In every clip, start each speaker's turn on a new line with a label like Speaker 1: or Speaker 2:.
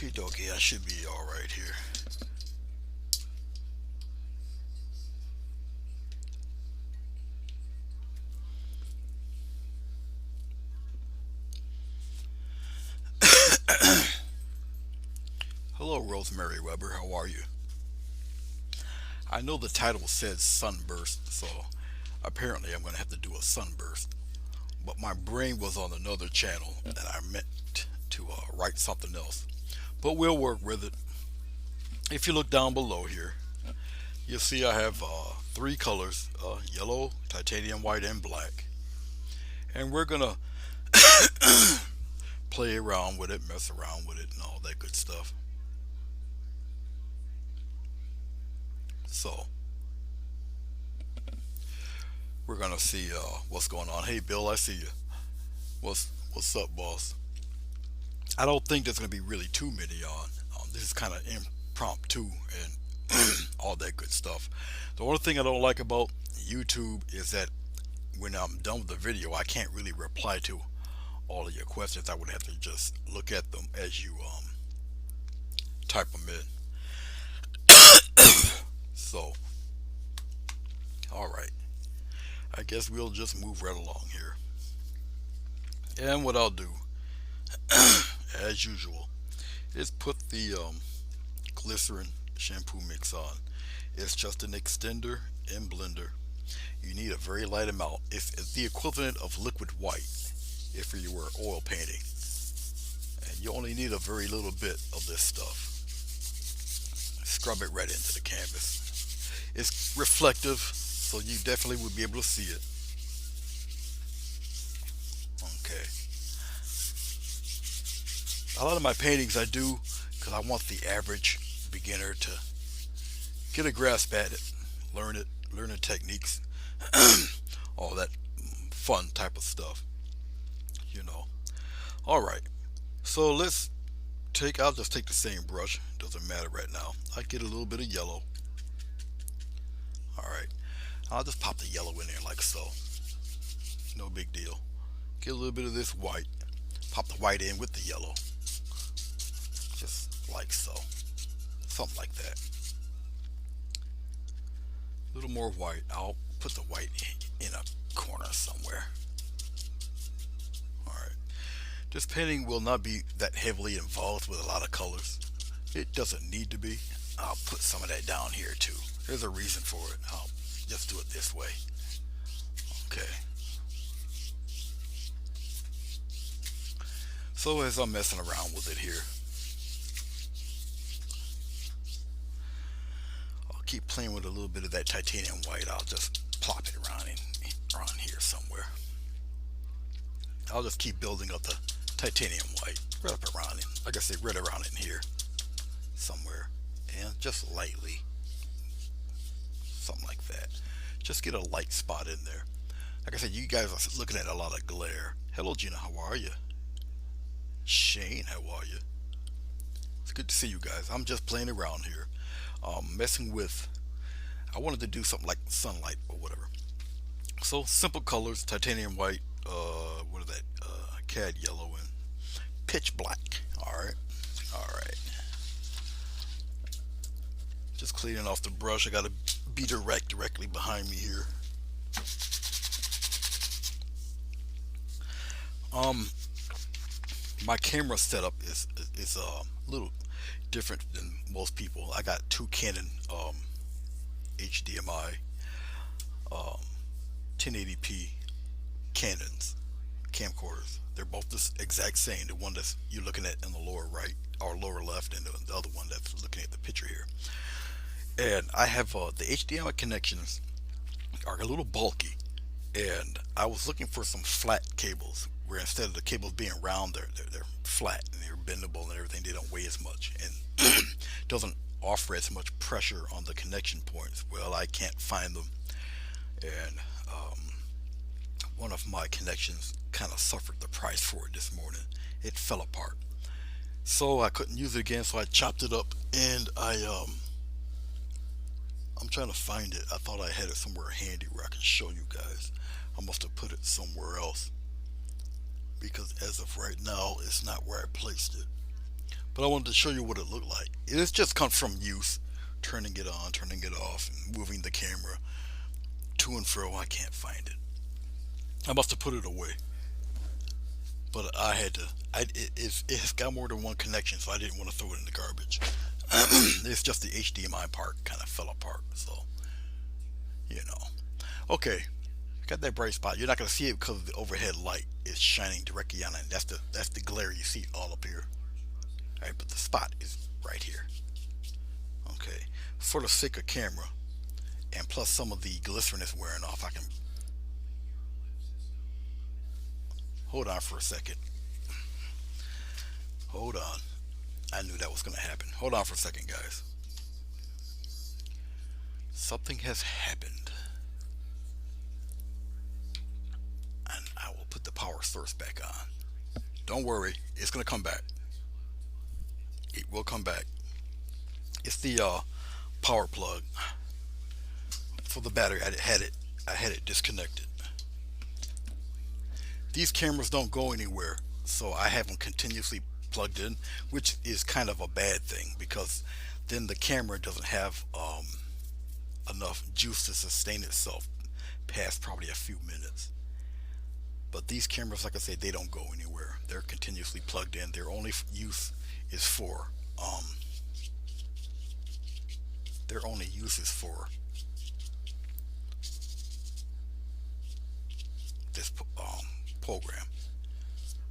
Speaker 1: Okie dokie, I should be alright here. Hello, Rosemary Weber, how are you? I know the title says Sunburst, so apparently I'm going to have to do a sunburst. But my brain was on another channel and I meant to write something else. But we'll work with it. If you look down below here, you'll see I have three colors, yellow, titanium white, and black. And we're going to play around with it, mess around with it, and all that good stuff. So we're gonna see what's going on. Hey, Bill, I see you. What's up, boss? I don't think there's gonna be really too many on. This is kind of impromptu and all that good stuff. The only thing I don't like about YouTube is that when I'm done with the video, I can't really reply to all of your questions. I would have to just look at them as you type them in. So, all right. I guess we'll just move right along here. And what I'll do, as usual, is put the glycerin shampoo mix on. It's just an extender and blender. You need a very light amount. It's the equivalent of liquid white if you were oil painting. And you only need a very little bit of this stuff. Scrub it right into the canvas. It's reflective, so you definitely would be able to see it. Okay. A lot of my paintings I do because I want the average beginner to get a grasp at it, learn the techniques, all that fun type of stuff, you know. All right. So I'll just take the same brush. Doesn't matter right now. I get a little bit of yellow. All right. I'll just pop the yellow in there like so. No big deal. Get a little bit of this white. Pop the white in with the yellow. Just like so. Something like that. A little more white. I'll put the white in a corner somewhere. All right. This painting will not be that heavily involved with a lot of colors. It doesn't need to be. I'll put some of that down here too. There's a reason for it. I'll just do it this way. Okay. So as I'm messing around with it here, I'll keep playing with a little bit of that titanium white. I'll just plop it around here somewhere. I'll just keep building up the titanium white right up around it. Like I said, right around in here somewhere, and just lightly, something like that. Just get a light spot in there. Like I said, you guys are looking at a lot of glare. Hello, Gina, how are you? Shane, how are you? It's good to see you guys. I'm just playing around here, messing with. I wanted to do something like sunlight or whatever. So simple colors: titanium white, what is that? Cad yellow and pitch black. All right, all right. Just cleaning off the brush. I got to be directly behind me here. My camera setup is a little different than most people. I got two Canon HDMI 1080p Canons camcorders. They're both the exact same. The one that's you're looking at in the lower right or lower left, and the other one that's looking at the picture here. And I have the HDMI connections are a little bulky, and I was looking for some flat cables where instead of the cables being round, they're flat and they're bendable and everything. They don't weigh as much and doesn't offer as much pressure on the connection points. Well, I can't find them, and one of my connections kind of suffered the price for it this morning. It fell apart, so I couldn't use it again. So I chopped it up, and I'm trying to find it. I thought I had it somewhere handy where I could show you guys. I must have put it somewhere else because as of right now, it's not where I placed it. but I wanted to show you what it looked like. It's just come from use, turning it on, turning it off, and moving the camera to and fro. I can't find it. I must have put it away, but I had to. It's got more than one connection, so I didn't want to throw it in the garbage. It's just the HDMI part kind of fell apart, so you know. Okay, got that bright spot. You're not gonna see it because of the overhead light is shining directly on it. That's the glare you see all up here. All right, but the spot is right here. Okay, for the sake of camera, and plus some of the glycerin is wearing off, I can hold on for a second. Hold on. I knew that was gonna happen. Hold on for a second, guys. Something has happened, and I will put the power source back on. Don't worry, it's gonna come back. It will come back. It's the power plug for the battery. I had it disconnected. These cameras don't go anywhere, so I have them continuously plugged in, which is kind of a bad thing because then the camera doesn't have enough juice to sustain itself past probably a few minutes. But these cameras, like I said, they don't go anywhere. They're continuously plugged in. Their only use is for their only use is for this program.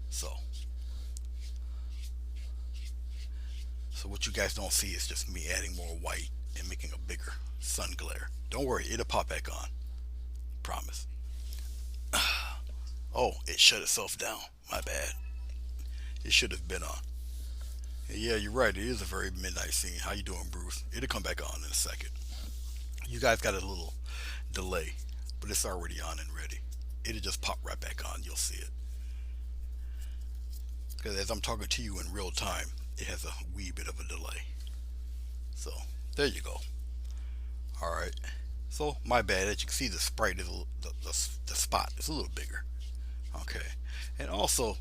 Speaker 1: So, so what you guys don't see is just me adding more white and making a bigger sun glare. Don't worry, it'll pop back on. Promise. Oh, it shut itself down. My bad. It should have been on. Yeah, you're right. It is a very midnight scene. How you doing, Bruce? It'll come back on in a second. You guys got a little delay, but it's already on and ready. It'll just pop right back on. You'll see it. Because as I'm talking to you in real time, it has a wee bit of a delay. So there you go. All right. So my bad. As you can see, the sprite is the spot is a little bigger. Okay. And also,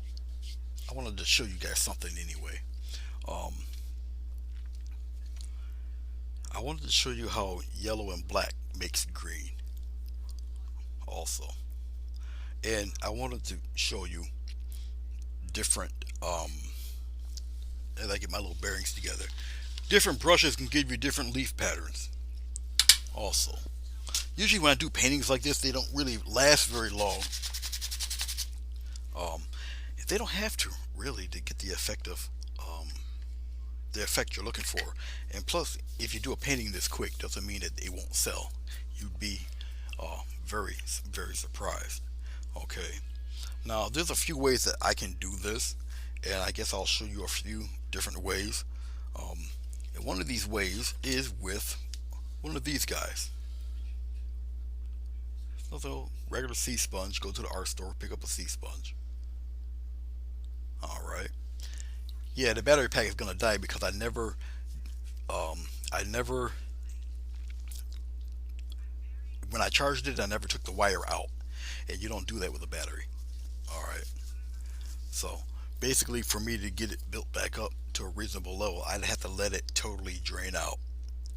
Speaker 1: I wanted to show you guys something anyway. Um, I wanted to show you how yellow and black makes green. Also, and I wanted to show you different. As I get my little bearings together, different brushes can give you different leaf patterns. Also, usually when I do paintings like this, they don't really last very long. Um, they don't have to really to get the effect you're looking for. And plus, if you do a painting this quick, doesn't mean that it won't sell. You'd be very very surprised. Okay. Now there's a few ways that I can do this, and I guess I'll show you a few different ways. Um, and one of these ways is with one of these guys. So regular sea sponge. Go to the art store, pick up a sea sponge. All right. Yeah, the battery pack is gonna die because I never, when I charged it, I never took the wire out, and you don't do that with a battery. All right. So basically, for me to get it built back up to a reasonable level, I'd have to let it totally drain out,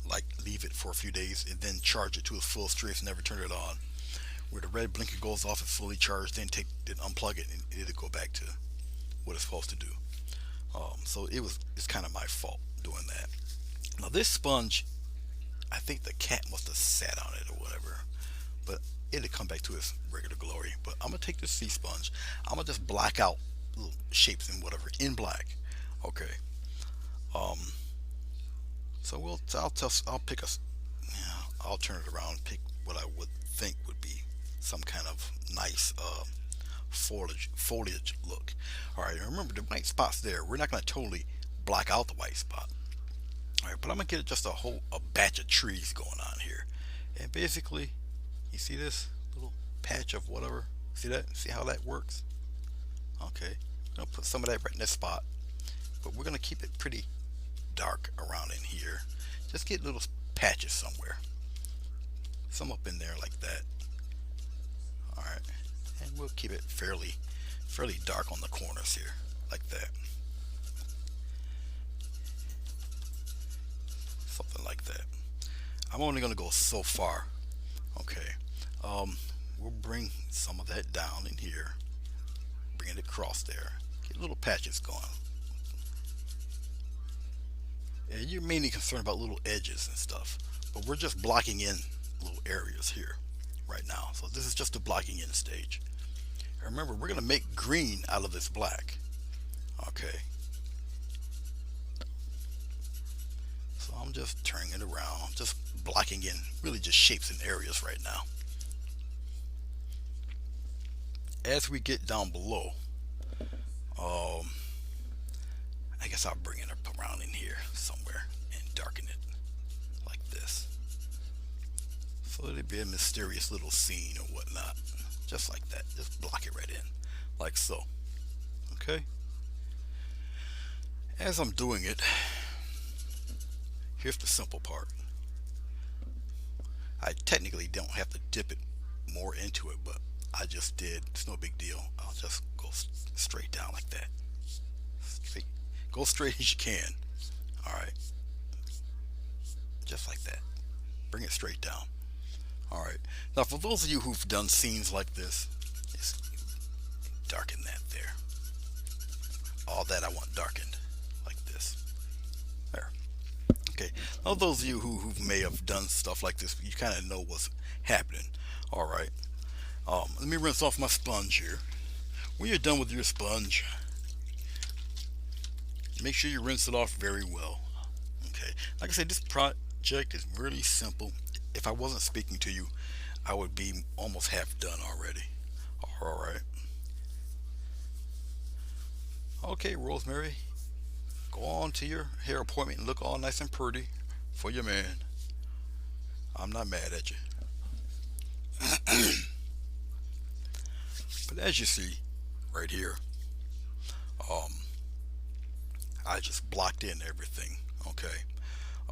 Speaker 1: like leave it for a few days, and then charge it to its full strength, and never turn it on. Where the red blinker goes off, it's fully charged, then unplug it, and it'll go back to what it's supposed to do. So it's kind of my fault doing that. Now this sponge, I think the cat must have sat on it or whatever, but it'll come back to its regular glory. But I'm gonna take this sea sponge. I'm gonna just black out little shapes and whatever in black. Okay. Um. So I'll pick a. Yeah, I'll turn it around and pick what I would think would be some kind of nice foliage look. All right. Remember the white spots there. We're not gonna totally black out the white spot. All right, but I'm gonna get just a batch of trees going on here, and basically, you see this little patch of whatever. See that? See how that works? Okay, I'm gonna put some of that right in this spot, but we're gonna keep it pretty dark around in here. Just get little patches somewhere, some up in there like that. All right, and we'll keep it fairly dark on the corners here, like that. like that. I'm only going to go so far. Okay. Um, we'll bring some of that down in here, bring it across there, get little patches going. And you're mainly concerned about little edges and stuff, but we're just blocking in little areas here right now. So this is just a blocking in stage. And remember, we're going to make green out of this black. Okay. So I'm just turning it around, just blocking in really just shapes and areas right now. As we get down below, um, I guess I'll bring it up around in here somewhere and darken it like this. So it'll be a mysterious little scene or whatnot. Just like that. Just block it right in. Like so. Okay? As I'm doing it, here's the simple part. I technically don't have to dip it more into it, but I just did. It's no big deal. I'll just go straight down like that. Straight. Go straight as you can. Alright. Just like that. Bring it straight down. Alright. Now for those of you who've done scenes like this, just darken that there. All that I want darkened. Like this. There. Okay. Now those of you who may have done stuff like this, you kind of know what's happening. Alright. Let me rinse off my sponge here. When you're done with your sponge, make sure you rinse it off very well. Okay. Like I said, this project is really simple. If I wasn't speaking to you, I would be almost half done already. Alright. Okay, Rosemary. Go on to your hair appointment and look all nice and pretty for your man. I'm not mad at you. But as you see right here, I just blocked in everything. Okay.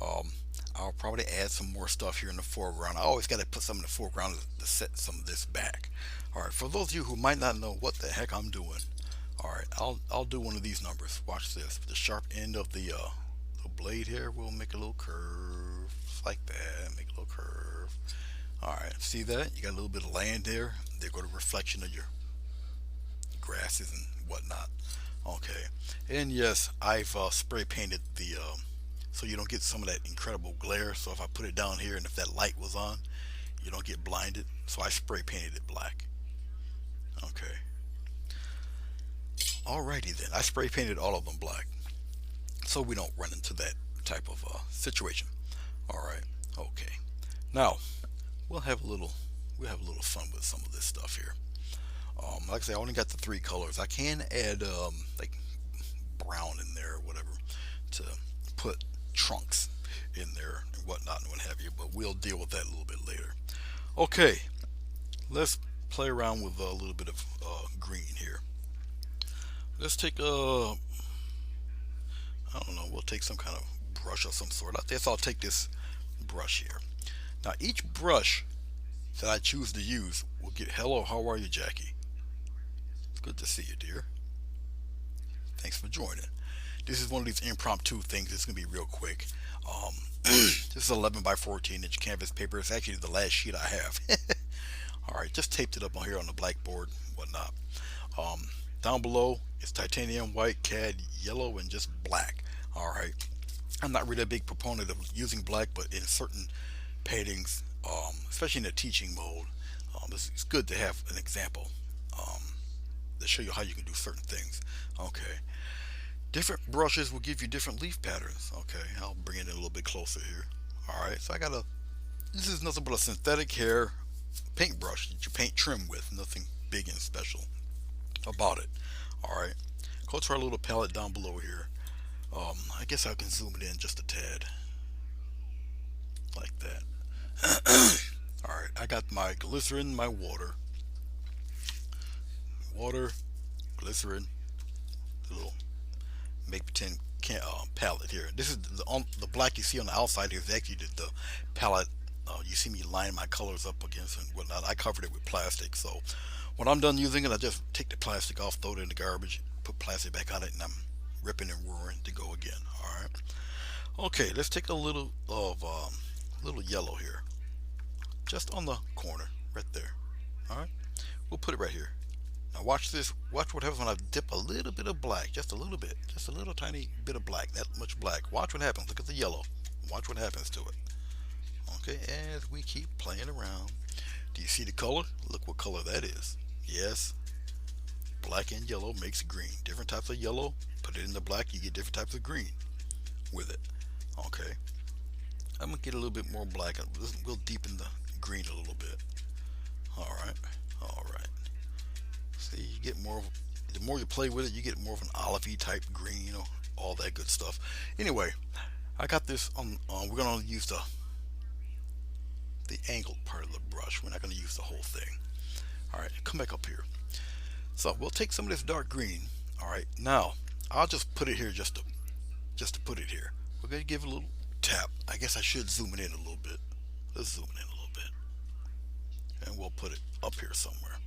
Speaker 1: I'll probably add some more stuff here in the foreground. I always got to put some in the foreground to set some of this back. Alright, for those of you who might not know what the heck I'm doing, alright, I'll do one of these numbers. Watch this. The sharp end of the blade here, we'll make a little curve. Just like that. Make a little curve. Alright, see that? You got a little bit of land there. There go the reflection of your grasses and whatnot. Okay, and yes, I've spray painted the so you don't get some of that incredible glare. So if I put it down here and if that light was on, you don't get blinded. So I spray painted it black. Okay. Alrighty then, I spray painted all of them black, so we don't run into that type of situation. Alright. Okay. Now we'll have a little fun with some of this stuff here. Like I say, I only got the 3 colors. I can add like brown in there or whatever to put trunks in there and whatnot and what have you, but we'll deal with that a little bit later. Okay, let's play around with a little bit of green here. Let's take I don't know, we'll take some kind of brush of some sort. I guess I'll take this brush here. Now each brush that I choose to use will get hello, how are you, Jackie? It's good to see you, dear. Thanks for joining. This is one of these impromptu things. It's gonna be real quick. This is 11 by 14 inch canvas paper. It's actually the last sheet I have. Alright, just taped it up on here on the blackboard, whatnot. Down below it's titanium white, cad yellow, and just black. Alright, I'm not really a big proponent of using black, but in certain paintings, especially in a teaching mode, it's good to have an example to show you how you can do certain things. Okay, different brushes will give you different leaf patterns. Okay, I'll bring it in a little bit closer here. Alright, so this is nothing but a synthetic hair paintbrush that you paint trim with. Nothing big and special about it. Alright, go to our little palette down below here. I guess I can zoom it in just a tad. Like that. Alright, I got my glycerin, my water, glycerin, the little make pretend palette here. This is the black you see on the outside here is actually the palette. You see me line my colors up against and whatnot. I covered it with plastic, so when I'm done using it, I just take the plastic off, throw it in the garbage, put plastic back on it, and I'm ripping and roaring to go again. Alright. Okay, let's take a little yellow here, just on the corner, right there. All right, we'll put it right here. Now watch this. Watch what happens when I dip a little bit of black, just a little bit, just a little tiny bit of black, that much black. Watch what happens. Look at the yellow. Watch what happens to it. Okay, as we keep playing around. Do you see the color? Look what color that is. Yes, black and yellow makes green. Different types of yellow, put it in the black, you get different types of green with it. Okay, I'm gonna get a little bit more black. We'll deepen the green a little bit. All right, all right. See, you get more. The more you play with it, you get more of an olivey type green. All that good stuff. Anyway, I got this on. We're gonna use the angled part of the brush. We're not gonna use the whole thing. All right, come back up here. So we'll take some of this dark green. All right, now I'll just put it here just to put it here. We're gonna give it a little tap. I guess I should zoom it in a little bit. Let's zoom it in a little bit, and we'll put it up here somewhere.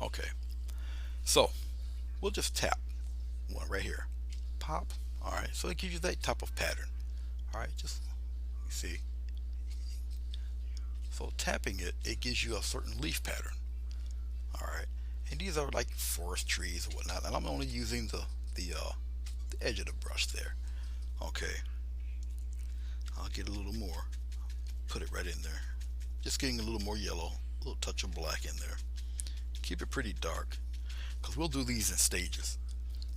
Speaker 1: Okay, so we'll just tap one right here. Pop. All right, so it gives you that type of pattern. All right, just you see. So tapping it, it gives you a certain leaf pattern. All right, and these are like forest trees or whatnot. And I'm only using the edge of the brush there. Okay, I'll get a little more. Put it right in there. Just getting a little more yellow, a little touch of black in there. Keep it pretty dark, because we'll do these in stages.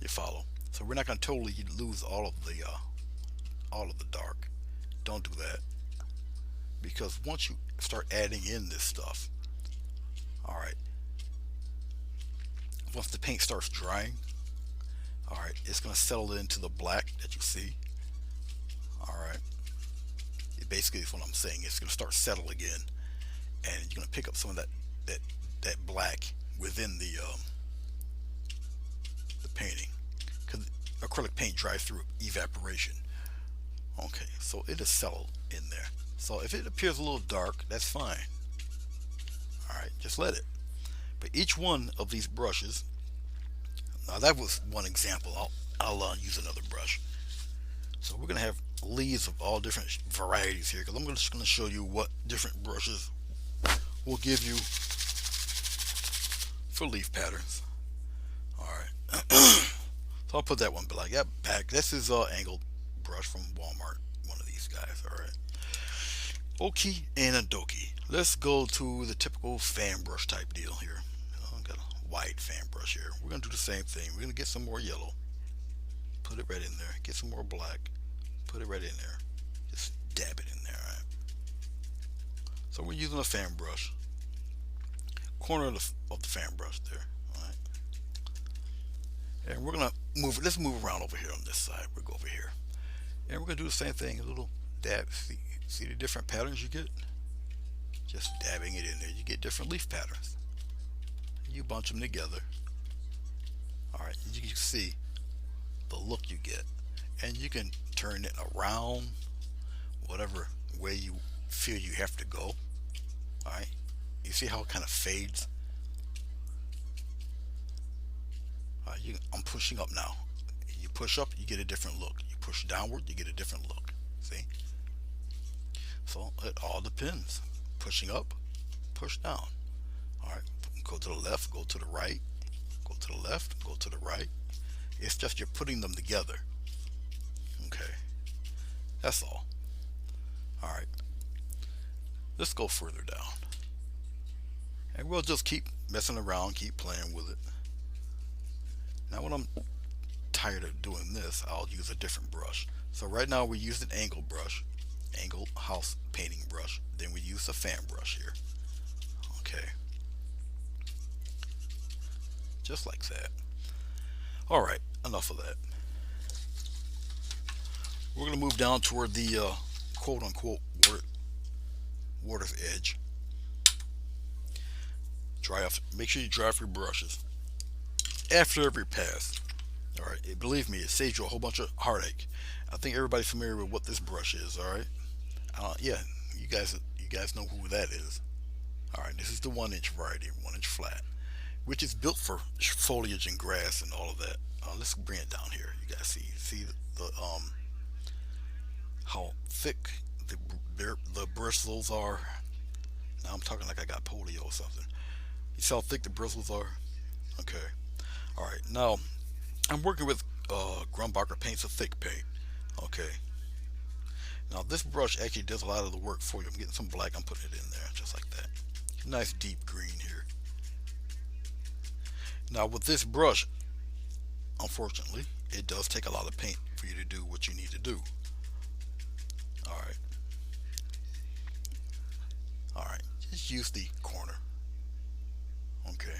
Speaker 1: You follow? So we're not going to totally lose all of the dark. Don't do that, because once you start adding in this stuff, all right, once the paint starts drying, all right, it's going to settle into the black that you see. All right, it basically is what I'm saying. It's going to start settling in, and you're going to pick up some of that black within the painting, because acrylic paint dries through evaporation. Okay, so it is settled in there. So if it appears a little dark, that's fine. All right, just let it. But each one of these brushes, now that was one example. I'll use another brush. So we're gonna have leaves of all different varieties here, because I'm just gonna show you what different brushes will give you for leaf patterns. All right. So I'll put that one like that back. This is angled brush from Walmart. One of these guys. All right. Okie and a dokie. Let's go to the typical fan brush type deal here. I've got a wide fan brush here. We're gonna do the same thing. We're gonna get some more yellow. Put it right in there. Get some more black. Put it right in there. Just dab it in there. All right. So we're using a fan brush. Corner of the fan brush there. All right. And we're gonna move. Let's move around over here on this side. We'll go over here, and we're gonna do the same thing. A little dab. See the different patterns you get? Just dabbing it in there, you get different leaf patterns. You bunch them together. All right, you can see the look you get, and you can turn it around whatever way you feel you have to go. All right, you see how it kind of fades. I'm pushing up now. You push up, you get a different look. You push downward, you get a different look. See? So it all depends. Pushing up, push down. All right, go to the left, go to the right, go to the left, go to the right. It's just you're putting them together. Okay, that's all. All right, let's go further down, and we'll just keep messing around, keep playing with it. Now when I'm tired of doing this, I'll use a different brush. So right now we use an angle brush, angle house painting brush. Then we use a fan brush here. Okay, just like that. All right, enough of that. We're gonna move down toward the quote unquote water's edge. Dry off. Make sure you dry off your brushes after every pass. All right, believe me, it saves you a whole bunch of heartache. I think everybody's familiar with what this brush is. All right, yeah, you guys know who that is. All right, this is the 1 inch variety, 1 inch flat, which is built for foliage and grass and all of that. Let's bring it down here. You guys see the how thick the bristles are. Now I'm talking like I got polio or something. You see how thick the bristles are? Okay. All right. Now I'm working with Grumbacher paints, a thick paint. Okay. Now this brush actually does a lot of the work for you. I'm getting some black. I'm putting it in there just like that. Nice deep green here. Now with this brush, unfortunately, it does take a lot of paint for you to do what you need to do. All right. All right. Just use the corner. Okay.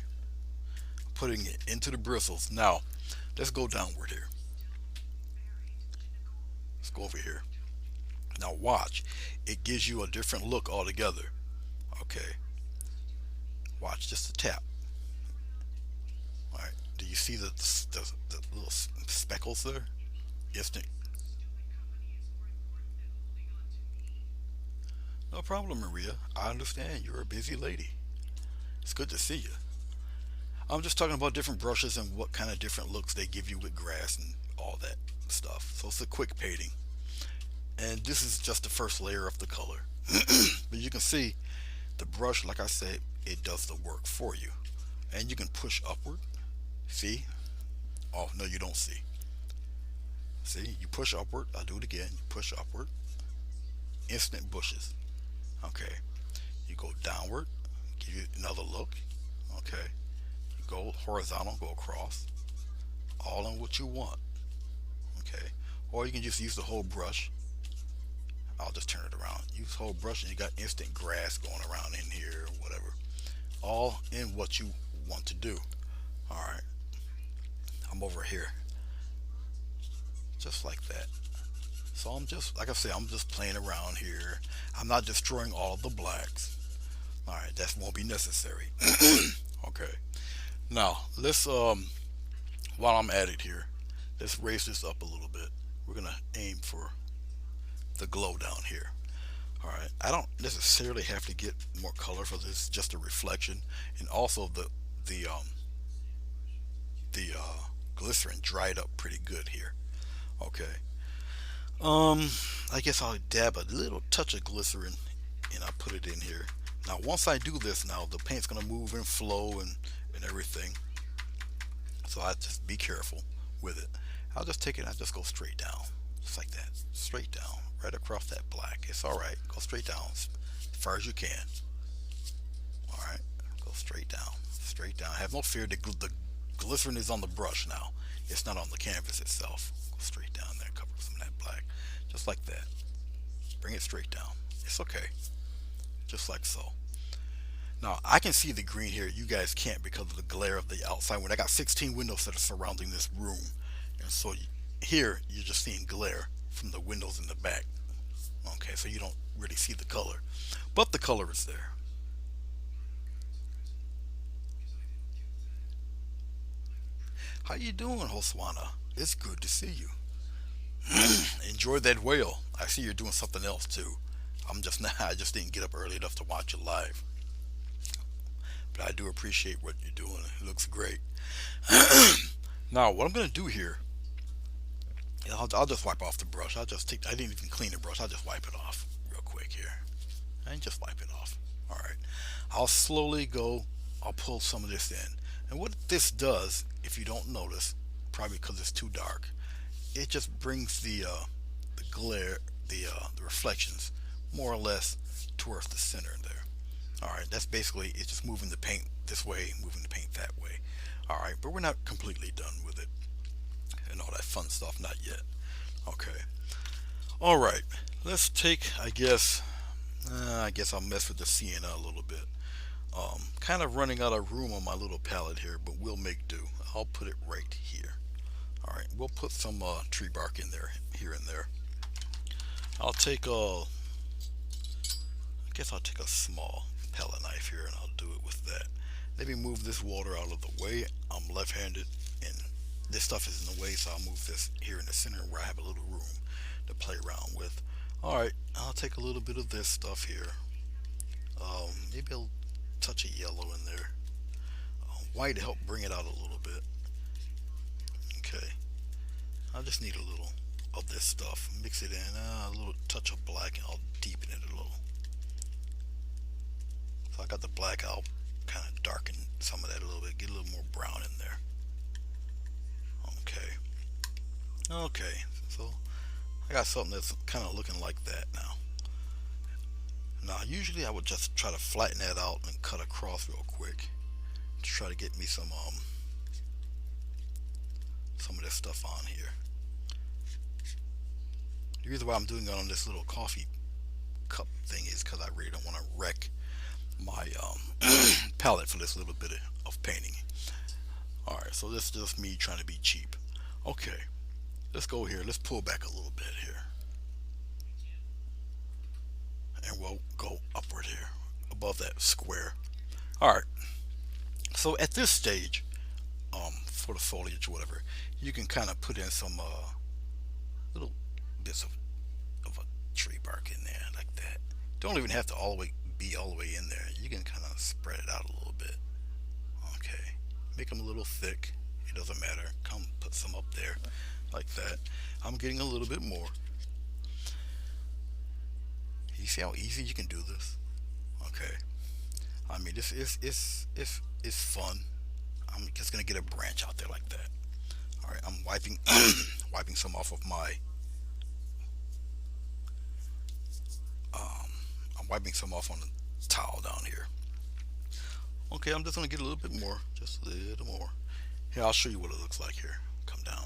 Speaker 1: Putting it into the bristles. Now let's go downward here. Let's go over here. Now watch. It gives you a different look altogether. Okay. Watch just a tap. All right. Do you see the little speckles there? Instant. No problem, Maria. I understand. You're a busy lady. It's good to see you. I'm just talking about different brushes and what kind of different looks they give you with grass and all that stuff. So it's a quick painting. And this is just the first layer of the color. But you can see the brush, like I said, it does the work for you. And you can push upward. See? Oh, no, you don't see. See? You push upward. I'll do it again. You push upward. Instant bushes. Okay. You go downward. Give you another look. Okay. You go horizontal, go across. All in what you want. Okay. Or you can just use the whole brush. I'll just turn it around. Use the whole brush and you got instant grass going around in here or whatever. All in what you want to do. Alright. I'm over here. Just like that. So I'm just, like I said, I'm just playing around here. I'm not destroying all of the blacks. Alright, that won't be necessary. Okay. Now, let's, while I'm at it here, let's raise this up a little bit. We're going to aim for the glow down here. Alright, I don't necessarily have to get more color for this, just a reflection. And also the glycerin dried up pretty good here. Okay. I guess I'll dab a little touch of glycerin and I'll put it in here. Now once I do this, now the paint's gonna move and flow and everything. So I just be careful with it. I'll just take it and I just go straight down. Just like that. Straight down. Right across that black. It's alright. Go straight down as far as you can. Alright. Go straight down. Straight down. Have no fear. The glycerin is on the brush now. It's not on the canvas itself. Go straight down there. Cover some of that black. Just like that. Bring it straight down. It's okay. Just like so. Now I can see the green here. You guys can't because of the glare of the outside. When I got 16 windows that are surrounding this room, and so here you're just seeing glare from the windows in the back. Okay, so you don't really see the color, but the color is there. How you doing, Hoswana? It's good to see you. Enjoy that whale. I see you're doing something else too. I'm just not. I just didn't get up early enough to watch it live, but I do appreciate what you're doing. It looks great. Now, what I'm gonna do here, I'll just wipe off the brush. I'll just take. I didn't even clean the brush. I'll just wipe it off real quick here, and just wipe it off. All right. I'll slowly go. I'll pull some of this in, and what this does, if you don't notice, probably because it's too dark, it just brings the glare, the reflections, more or less towards the center there. All right. That's basically it's just moving the paint this way, moving the paint that way. All right, but we're not completely done with it and all that fun stuff, not yet. Okay. All right. Let's take, I guess I'll mess with the sienna a little bit. Kind of running out of room on my little palette here, but we'll make do. I'll put it right here. All right. We'll put some tree bark in there, here and there. I'll take I guess I'll take a small palette knife here and I'll do it with that. Let me move this water out of the way. I'm left-handed and this stuff is in the way, so I'll move this here in the center where I have a little room to play around with. Alright, I'll take a little bit of this stuff here. Maybe a touch of yellow in there. White to help bring it out a little bit. Okay, I just need a little of this stuff. Mix it in, a little touch of black, and I'll deepen it a little. So I got the black. I'll kind of darken some of that a little bit. Get a little more brown in there. Okay. Okay. So I got something that's kind of looking like that now. Now, usually I would just try to flatten that out and cut across real quick to try to get me some of this stuff on here. The reason why I'm doing it on this little coffee cup thing is because I really don't want to wreck my palette for this little bit of painting. All right, so this is just me trying to be cheap. Okay, let's go here. Let's pull back a little bit here, and we'll go upward here above that square. All right. So at this stage, for the foliage or whatever, you can kind of put in some little bits of a tree bark in there like that. Don't even have to be all the way in there. You can kind of spread it out a little bit. Okay, make them a little thick. It doesn't matter. Come put some up there like that. I'm getting a little bit more. You see how easy you can do this? Okay. I mean, this is fun. I'm just gonna get a branch out there like that. All right, I'm wiping wiping some off of my um, I'm wiping some off on the towel down here. Okay, I'm just gonna get a little bit more, just a little more. Here, I'll show you what it looks like here. Come down.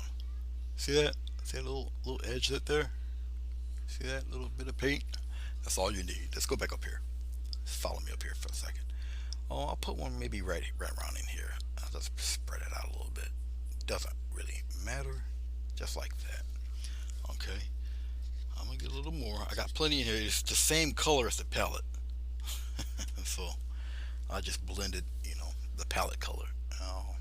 Speaker 1: See that? See that little edge there? See that little bit of paint? That's all you need. Let's go back up here. Just follow me up here for a second. Oh, I'll put one maybe right around in here. I'll just spread it out a little bit. Doesn't really matter. Just like that. Okay. I'm gonna get a little more. I got plenty in here. It's the same color as the palette. So I just blended, the palette color. Now,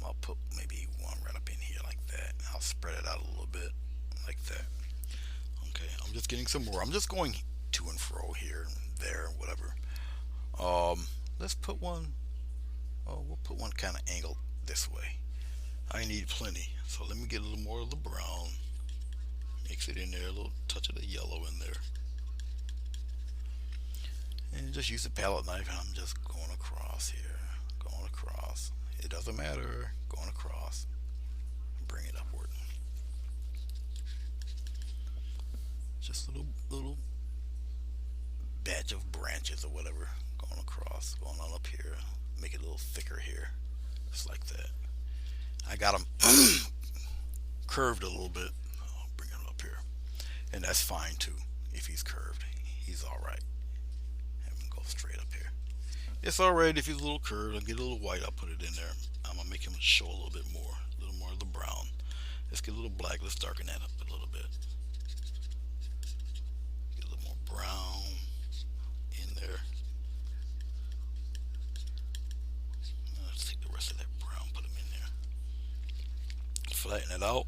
Speaker 1: I'll put maybe one right up in here like that. I'll spread it out a little bit like that. Okay. I'm just getting some more. I'm just going to and fro here and there, whatever. Let's put one. Oh, we'll put one kind of angled this way. I need plenty, so let me get a little more of the brown. Mix it in there, a little touch of the yellow in there, and just use the palette knife. And I'm just going across here, going across. It doesn't matter. Going across. Bring it upward. Just a little batch of branches or whatever going across, going on up here. Make it a little thicker here, just like that. I got them curved a little bit. I'll bring it up here, and that's fine too. If he's curved, he's all right. Have him go straight up here. It's all right if he's a little curved. I'll get a little white. I'll put it in there. I'm gonna make him show a little bit more, a little more of the brown. Let's get a little black. Let's darken that up a little bit. Get a little more brown in there. Let's take the rest of that brown, put them in there. Flatten it out.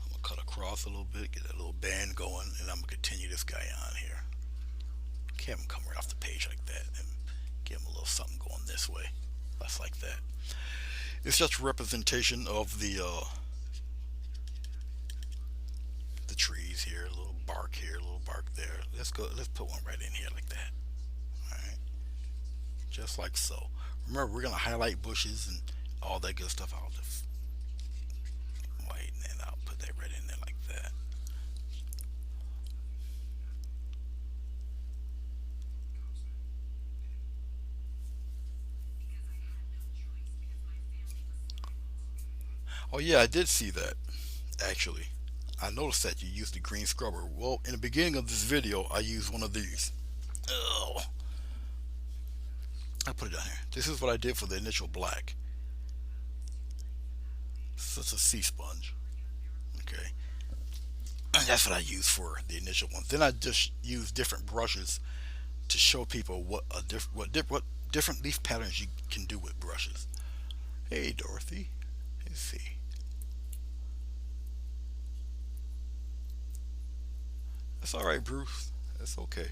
Speaker 1: I'm gonna cut across a little bit, get that little band going, and I'm gonna continue this guy on here. Have him come right off the page like that, and give him a little something going this way. That's like that. It's just a representation of the trees here, a little bark here, a little bark there. Let's put one right in here like that. All right, just like so. Remember, we're gonna highlight bushes and all that good stuff. I'll just whiten it out, put that right in there like that. Oh yeah, I did see that actually. I noticed that you used the green scrubber. Well, in the beginning of this video, I used one of these. Oh, I put it down here. This is what I did for the initial black. So it's a sea sponge. Okay, and that's what I use for the initial one. Then I just use different brushes to show people what different leaf patterns you can do with brushes. Hey Dorothy, let's see. That's all right, Bruce. That's okay.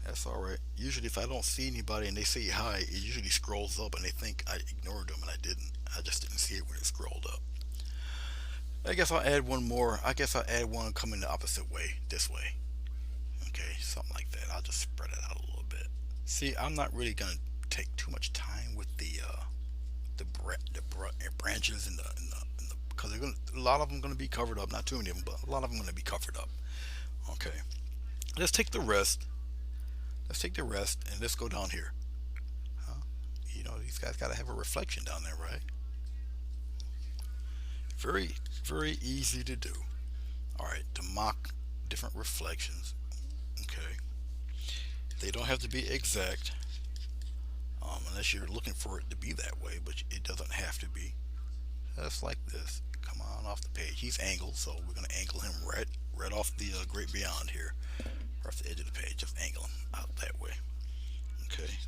Speaker 1: That's all right. Usually, if I don't see anybody and they say hi, it usually scrolls up and they think I ignored them and I didn't. I just didn't see it when it scrolled up. I guess I'll add one more. I guess I'll add one coming the opposite way, this way. Okay, something like that. I'll just spread it out a little bit. See, I'm not really gonna take too much time with the branches and the because they're gonna a lot of them gonna be covered up. Not too many of them, but a lot of them gonna be covered up. Okay, let's take the rest. Let's take the rest and let's go down here. Huh? These guys gotta have a reflection down there, right? Very, very easy to do. All right, to mock different reflections. Okay, they don't have to be exact, unless you're looking for it to be that way, but it doesn't have to be. Just like this. Come on off the page. He's angled, so we're gonna angle him right off the great beyond here, right off the edge of the page. Just angle him out that way. Okay.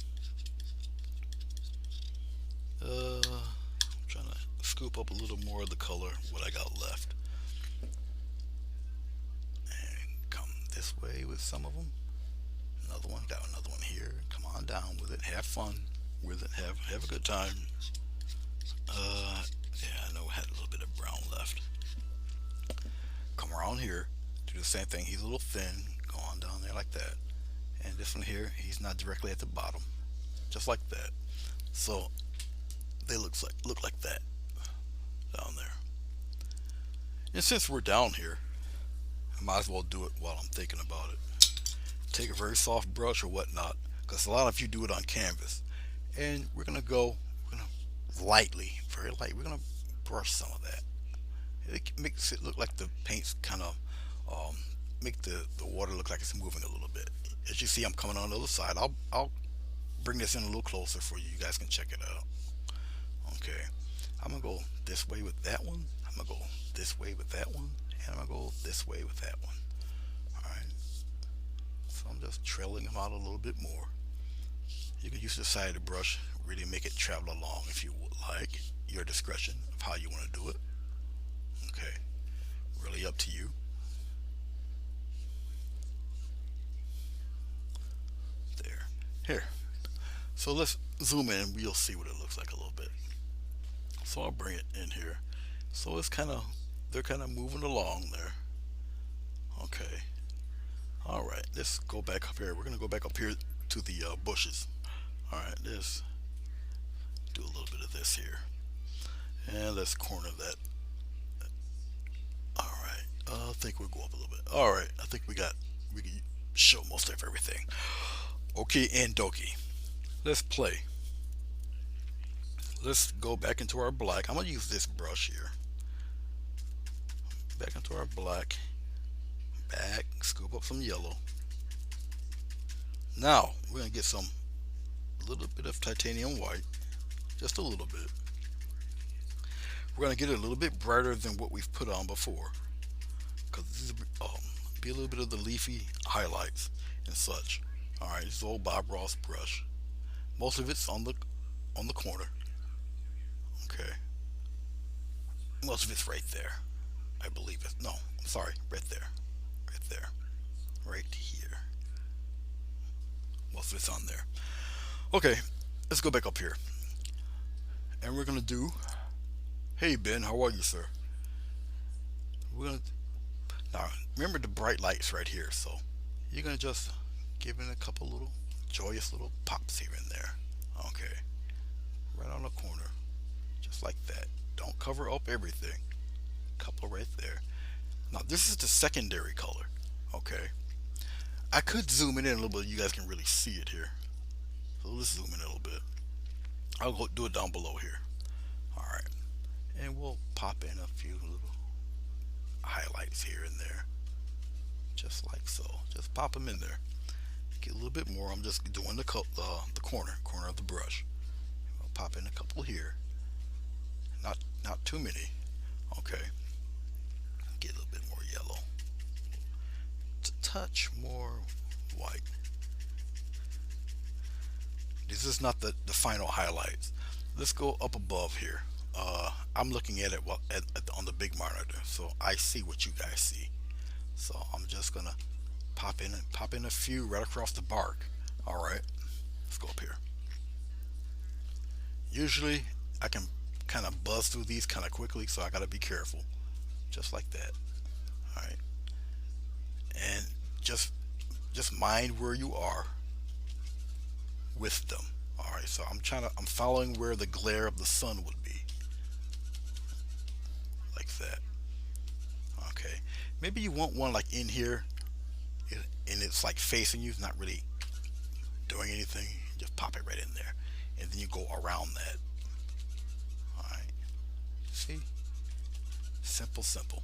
Speaker 1: I'm trying to scoop up a little more of the color, what I got left, and come this way with some of them. Another one. Got another one here. Come on down with it. Have fun with it. Have a good time. Yeah, I know I had a little bit of brown left. Come around here. Do the same thing. He's a little thin. Go on down there like that. And this one here, he's not directly at the bottom. Just like that. So they look like that down there. And since we're down here, I might as well do it while I'm thinking about it. Take a very soft brush or whatnot, because a lot of you do it on canvas. And we're gonna lightly, very light, we're gonna brush some of that. It makes it look like the paint's kind of um, make the water look like it's moving a little bit. As you see, I'm coming on the other side. I'll bring this in a little closer for you. You guys can check it out. Okay, I'm gonna go this way with that one. I'm gonna go this way with that one, and I'm gonna go this way with that one. All right. So I'm just trailing them out a little bit more. You can use the side of the brush, really make it travel along if you would like. Your discretion of how you want to do it. Okay, really up to you. There. Here. So let's zoom in. We'll see what it looks like a little bit. So I'll bring it in here. So they're kind of moving along there. Okay. All right. Let's go back up here. We're gonna go back up here to the bushes. All right. Let's do a little bit of this here, and let's corner that. All right. I think we'll go up a little bit. All right. I think we can show most of everything. Okay, and Doki. Let's play. Let's go back into our black. I'm gonna use this brush here. Back into our black. Back. Scoop up some yellow. Now we're gonna get some a little bit of titanium white, just a little bit. We're gonna get it a little bit brighter than what we've put on before, because this is be a little bit of the leafy highlights and such. All right, this is old Bob Ross brush. Most of it's on the corner. Okay, most of it's right there. I believe it. No, I'm sorry, right there, right there, right here. Most of it's on there. Okay, let's go back up here, and we're gonna do. Hey Ben, how are you, sir? We're gonna now remember the bright lights right here. So you're gonna just give it a couple little joyous little pops here and there. Okay, right on the corner, just like that. Don't cover up everything. Couple right there. Now this is the secondary color. Okay, I could zoom it in a little bit. You guys can really see it here. So let's zoom in a little bit. I'll go do it down below here. All right, and we'll pop in a few little highlights here and there, just like so. Just pop them in there. Get a little bit more. I'm just doing the corner of the brush. I'll pop in a couple here. Not too many. Okay. Get a little bit more yellow. To touch more white. This is not the final highlights. Let's go up above here. I'm looking at it on the big monitor, so I see what you guys see. So I'm just gonna Pop in a few right across the bark. All right, let's go up here. Usually I can kind of buzz through these kind of quickly, so I got to be careful. Just like that. All right, and just just mind where you are with them. All right, so I'm following where the glare of the sun would be, like that. Okay, maybe you want one like in here, and it's like facing you, not really doing anything. Just pop it right in there, and then you go around that. All right, see, simple, simple.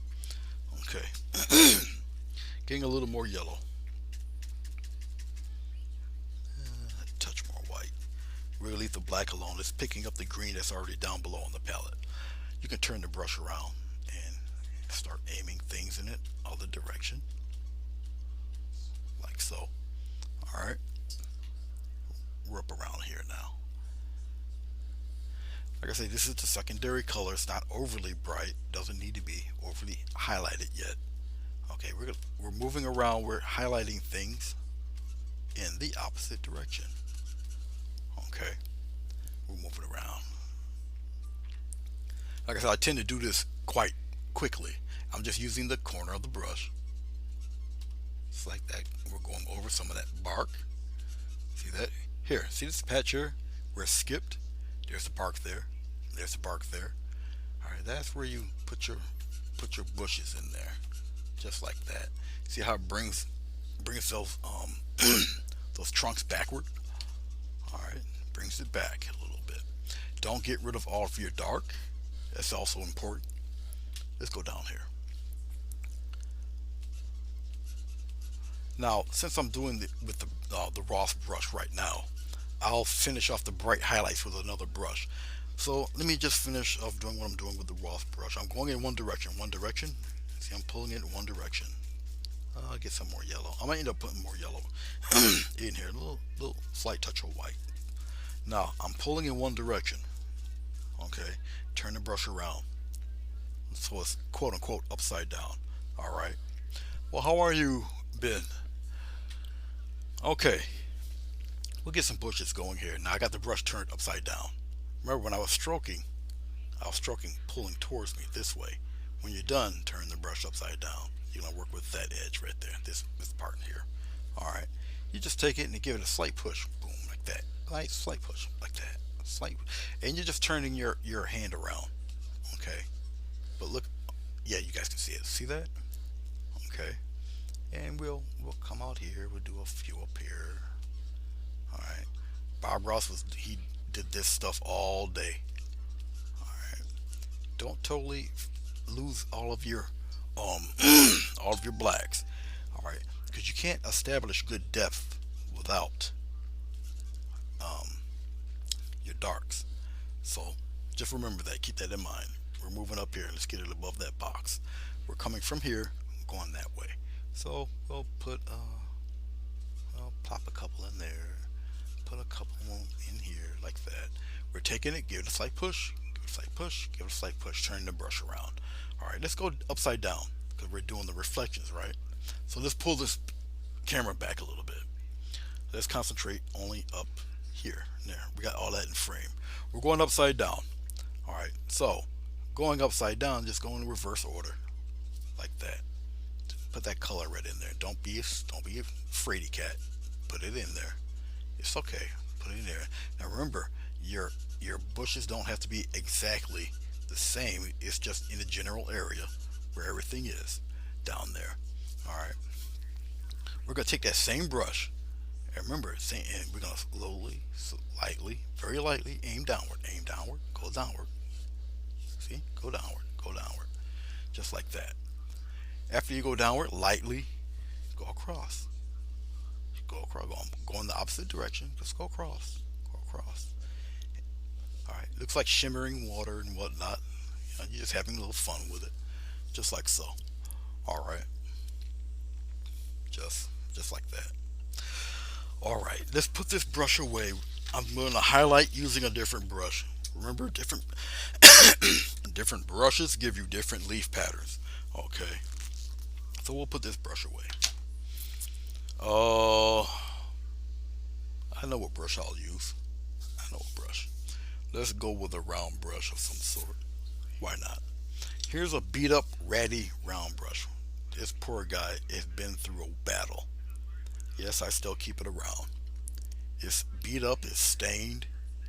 Speaker 1: Okay, getting a little more yellow, a touch more white. We're gonna leave the black alone. It's picking up the green that's already down below on the palette. You can turn the brush around and start aiming things in it other direction, like so. All right, we're up around here now. Like I say, this is the secondary color. It's not overly bright. Doesn't need to be overly highlighted yet. Okay, we're moving around. We're highlighting things in the opposite direction. Okay, we're moving around. Like I said, I tend to do this quite quickly. I'm just using the corner of the brush. It's like that. We're going over some of that bark. See that? Here, see this patch here where it skipped? There's the bark there. There's the bark there. All right, that's where you put your bushes in there, just like that. See how it brings those those trunks backward. All right, brings it back a little bit. Don't get rid of all of your dark. That's also important. Let's go down here. Now, since I'm doing with the Ross brush right now, I'll finish off the bright highlights with another brush. So let me just finish off doing what I'm doing with the Ross brush. I'm going in one direction. One direction. See, I'm pulling it in one direction. I'll get some more yellow. I might end up putting more yellow in here. A little slight touch of white. Now I'm pulling in one direction. Okay. Turn the brush around. So it's quote unquote upside down. All right. Well, how are you, Ben? Okay. We'll get some bushes going here. Now I got the brush turned upside down. Remember when I was stroking pulling towards me this way. When you're done, turn the brush upside down. You're gonna work with that edge right there, this part here. All right. You just take it and give it a slight push. Boom, like that. Nice slight push, like that. Slight, and you're just turning your hand around. Okay. But look, yeah, you guys can see it. See that? Okay. And we'll come out here. We'll do a few up here. All right. Bob Ross he did this stuff all day. All right. Don't totally lose all of your um all of your blacks. All right. Because you can't establish good depth without um your darks. So just remember that. Keep that in mind. We're moving up here. Let's get it above that box. We're coming from here, going that way. So we'll I'll plop a couple in there. Put a couple in here like that. We're taking it, give it a slight push, give it a slight push, give it a slight push, turn the brush around. All right, let's go upside down because we're doing the reflections, right? So let's pull this camera back a little bit. Let's concentrate only up here. There, we got all that in frame. We're going upside down. All right, so going upside down, just go in reverse order, like that. Put that color right in there. Don't be a fraidy cat. Put it in there. It's okay. Put it in there. Now remember, your bushes don't have to be exactly the same. It's just in the general area where everything is down there. All right. We're gonna take that same brush, and remember, and we're gonna slowly, lightly, very lightly aim downward. Aim downward. Go downward. See? Go downward. Go downward. Just like that. After you go downward, lightly go across. Go across. Go in the opposite direction. Just go across. Go across. All right. Looks like shimmering water and whatnot. You're just having a little fun with it, just like so. All right. Just like that. All right. Let's put this brush away. I'm going to highlight using a different brush. Remember, different brushes give you different leaf patterns. Okay. So we'll put this brush away. Uh, I know what brush I'll use. I know a brush. Let's go with a round brush of some sort. Why not? Here's a beat up, ratty round brush. This poor guy has been through a battle. Yes, I still keep it around. It's beat up, it's stained,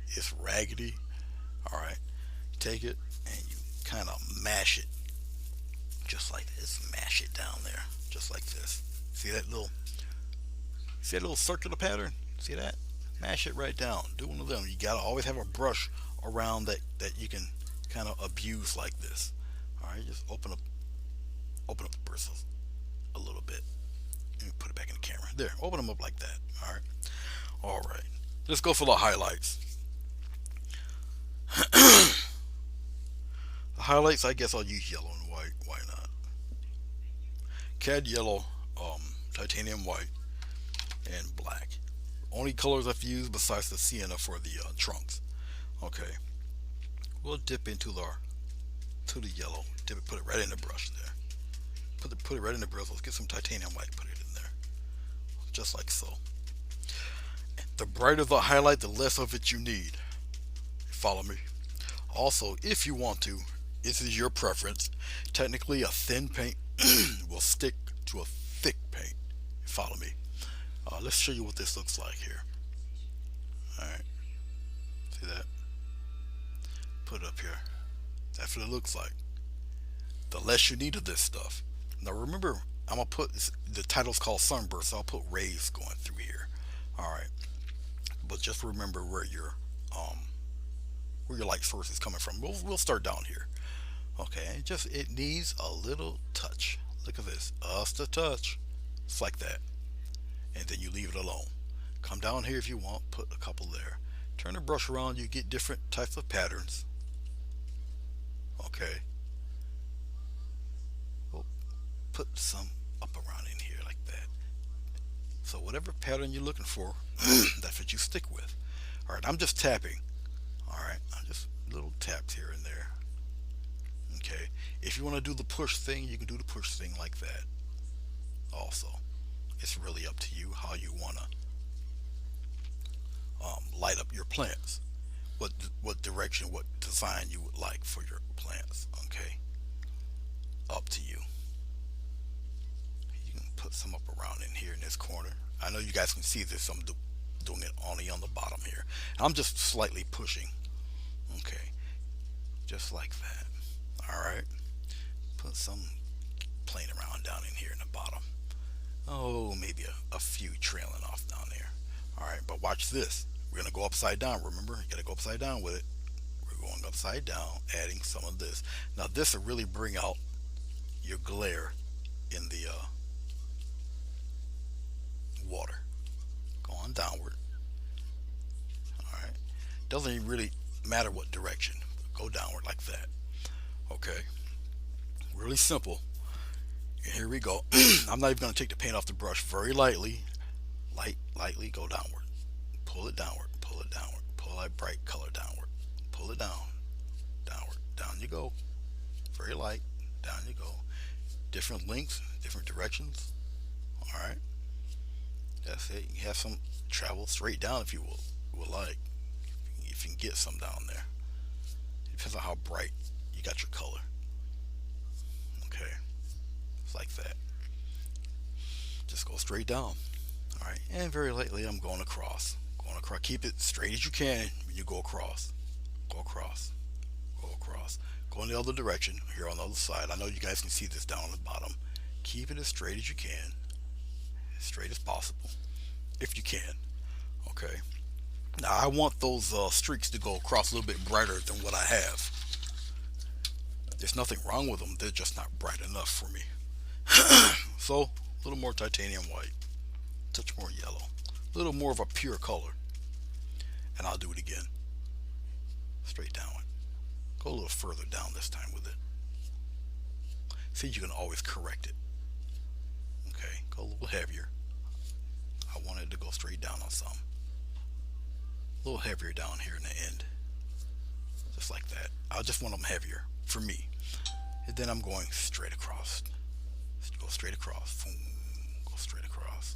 Speaker 1: it's raggedy. Alright, take it and you kind of mash it just like this. Mash it down there, just like this. See that little circular pattern? See that? Mash it right down. Do one of them. You gotta always have a brush around that you can kind of abuse like this. All right, just open up the bristles a little bit. Let me put it back in the camera. There, open them up like that. All right, all right. Let's go for the highlights. The highlights, I guess I'll use yellow and white. Why not? Cad yellow, titanium white, and black. Only colors I've used besides the sienna for the trunks. Okay, we'll dip into the yellow. Dip it, put it right in the brush there. Put it right in the brush. Let's get some titanium white. Put it in there, just like so. The brighter the highlight, the less of it you need. Follow me. Also, if you want to, this is your preference. Technically, a thin paint will stick to a thick paint. Follow me. Let's show you what this looks like here. All right, see that? Put it up here. That's what it looks like. The less you need of this stuff. Now remember, I'm gonna put this, the title's called Sunburst, so I'll put rays going through here. All right, but just remember um where your light source is coming from. We'll start down here. Okay, it needs a little touch. Look at this, just a touch. It's like that, and then you leave it alone. Come down here if you want. Put a couple there. Turn the brush around. You get different types of patterns. Okay. We'll put some up around in here like that. So whatever pattern you're looking for, that's what you stick with. All right. I'm just tapping. All right. I'm just little taps here and there. Okay. If you want to do the push thing, you can do the push thing like that. Also, it's really up to you how you want to light up your plants. What direction, what design you would like for your plants. Okay, up to you. You can put some up around in here in this corner. I know you guys can see this. I'm doing it only on the bottom here. I'm just slightly pushing. Okay, just like that. All right. Put some playing around down in here in the bottom. Oh, maybe a few trailing off down there. All right, but watch this. We're gonna go upside down. Remember, you gotta go upside down with it. We're going upside down, adding some of this. Now this will really bring out your glare in the water. Go on downward. All right. Doesn't even really matter what direction. Go downward like that. Okay. Really simple. And here we go. I'm not even gonna take the paint off the brush. Very lightly, lightly go downward. Pull it downward. Pull it downward. Pull that bright color downward. Pull it down. Downward. Down you go. Very light. Down you go. Different lengths, different directions. All right. That's it. You have some travel straight down if you will like. If you can get some down there. It depends on how bright you got your color. Okay. It's like that. Just go straight down. All right. And very lightly, I'm going across. Going across. Keep it straight as you can when you go across. Go across. Go across. Go in the other direction here on the other side. I know you guys can see this down on the bottom. Keep it as straight as you can. As straight as possible. If you can. Okay. Now I want those streaks to go across a little bit brighter than what I have. There's nothing wrong with them. They're just not bright enough for me. So a little more titanium white. Touch more yellow. A little more of a pure color. And I'll do it again. Straight down it. Go a little further down this time with it. See, you can always correct it. Okay, go a little heavier. I want it to go straight down on some. A little heavier down here in the end. Just like that. I just want them heavier for me. And then I'm going straight across. Go straight across. Boom. Go straight across.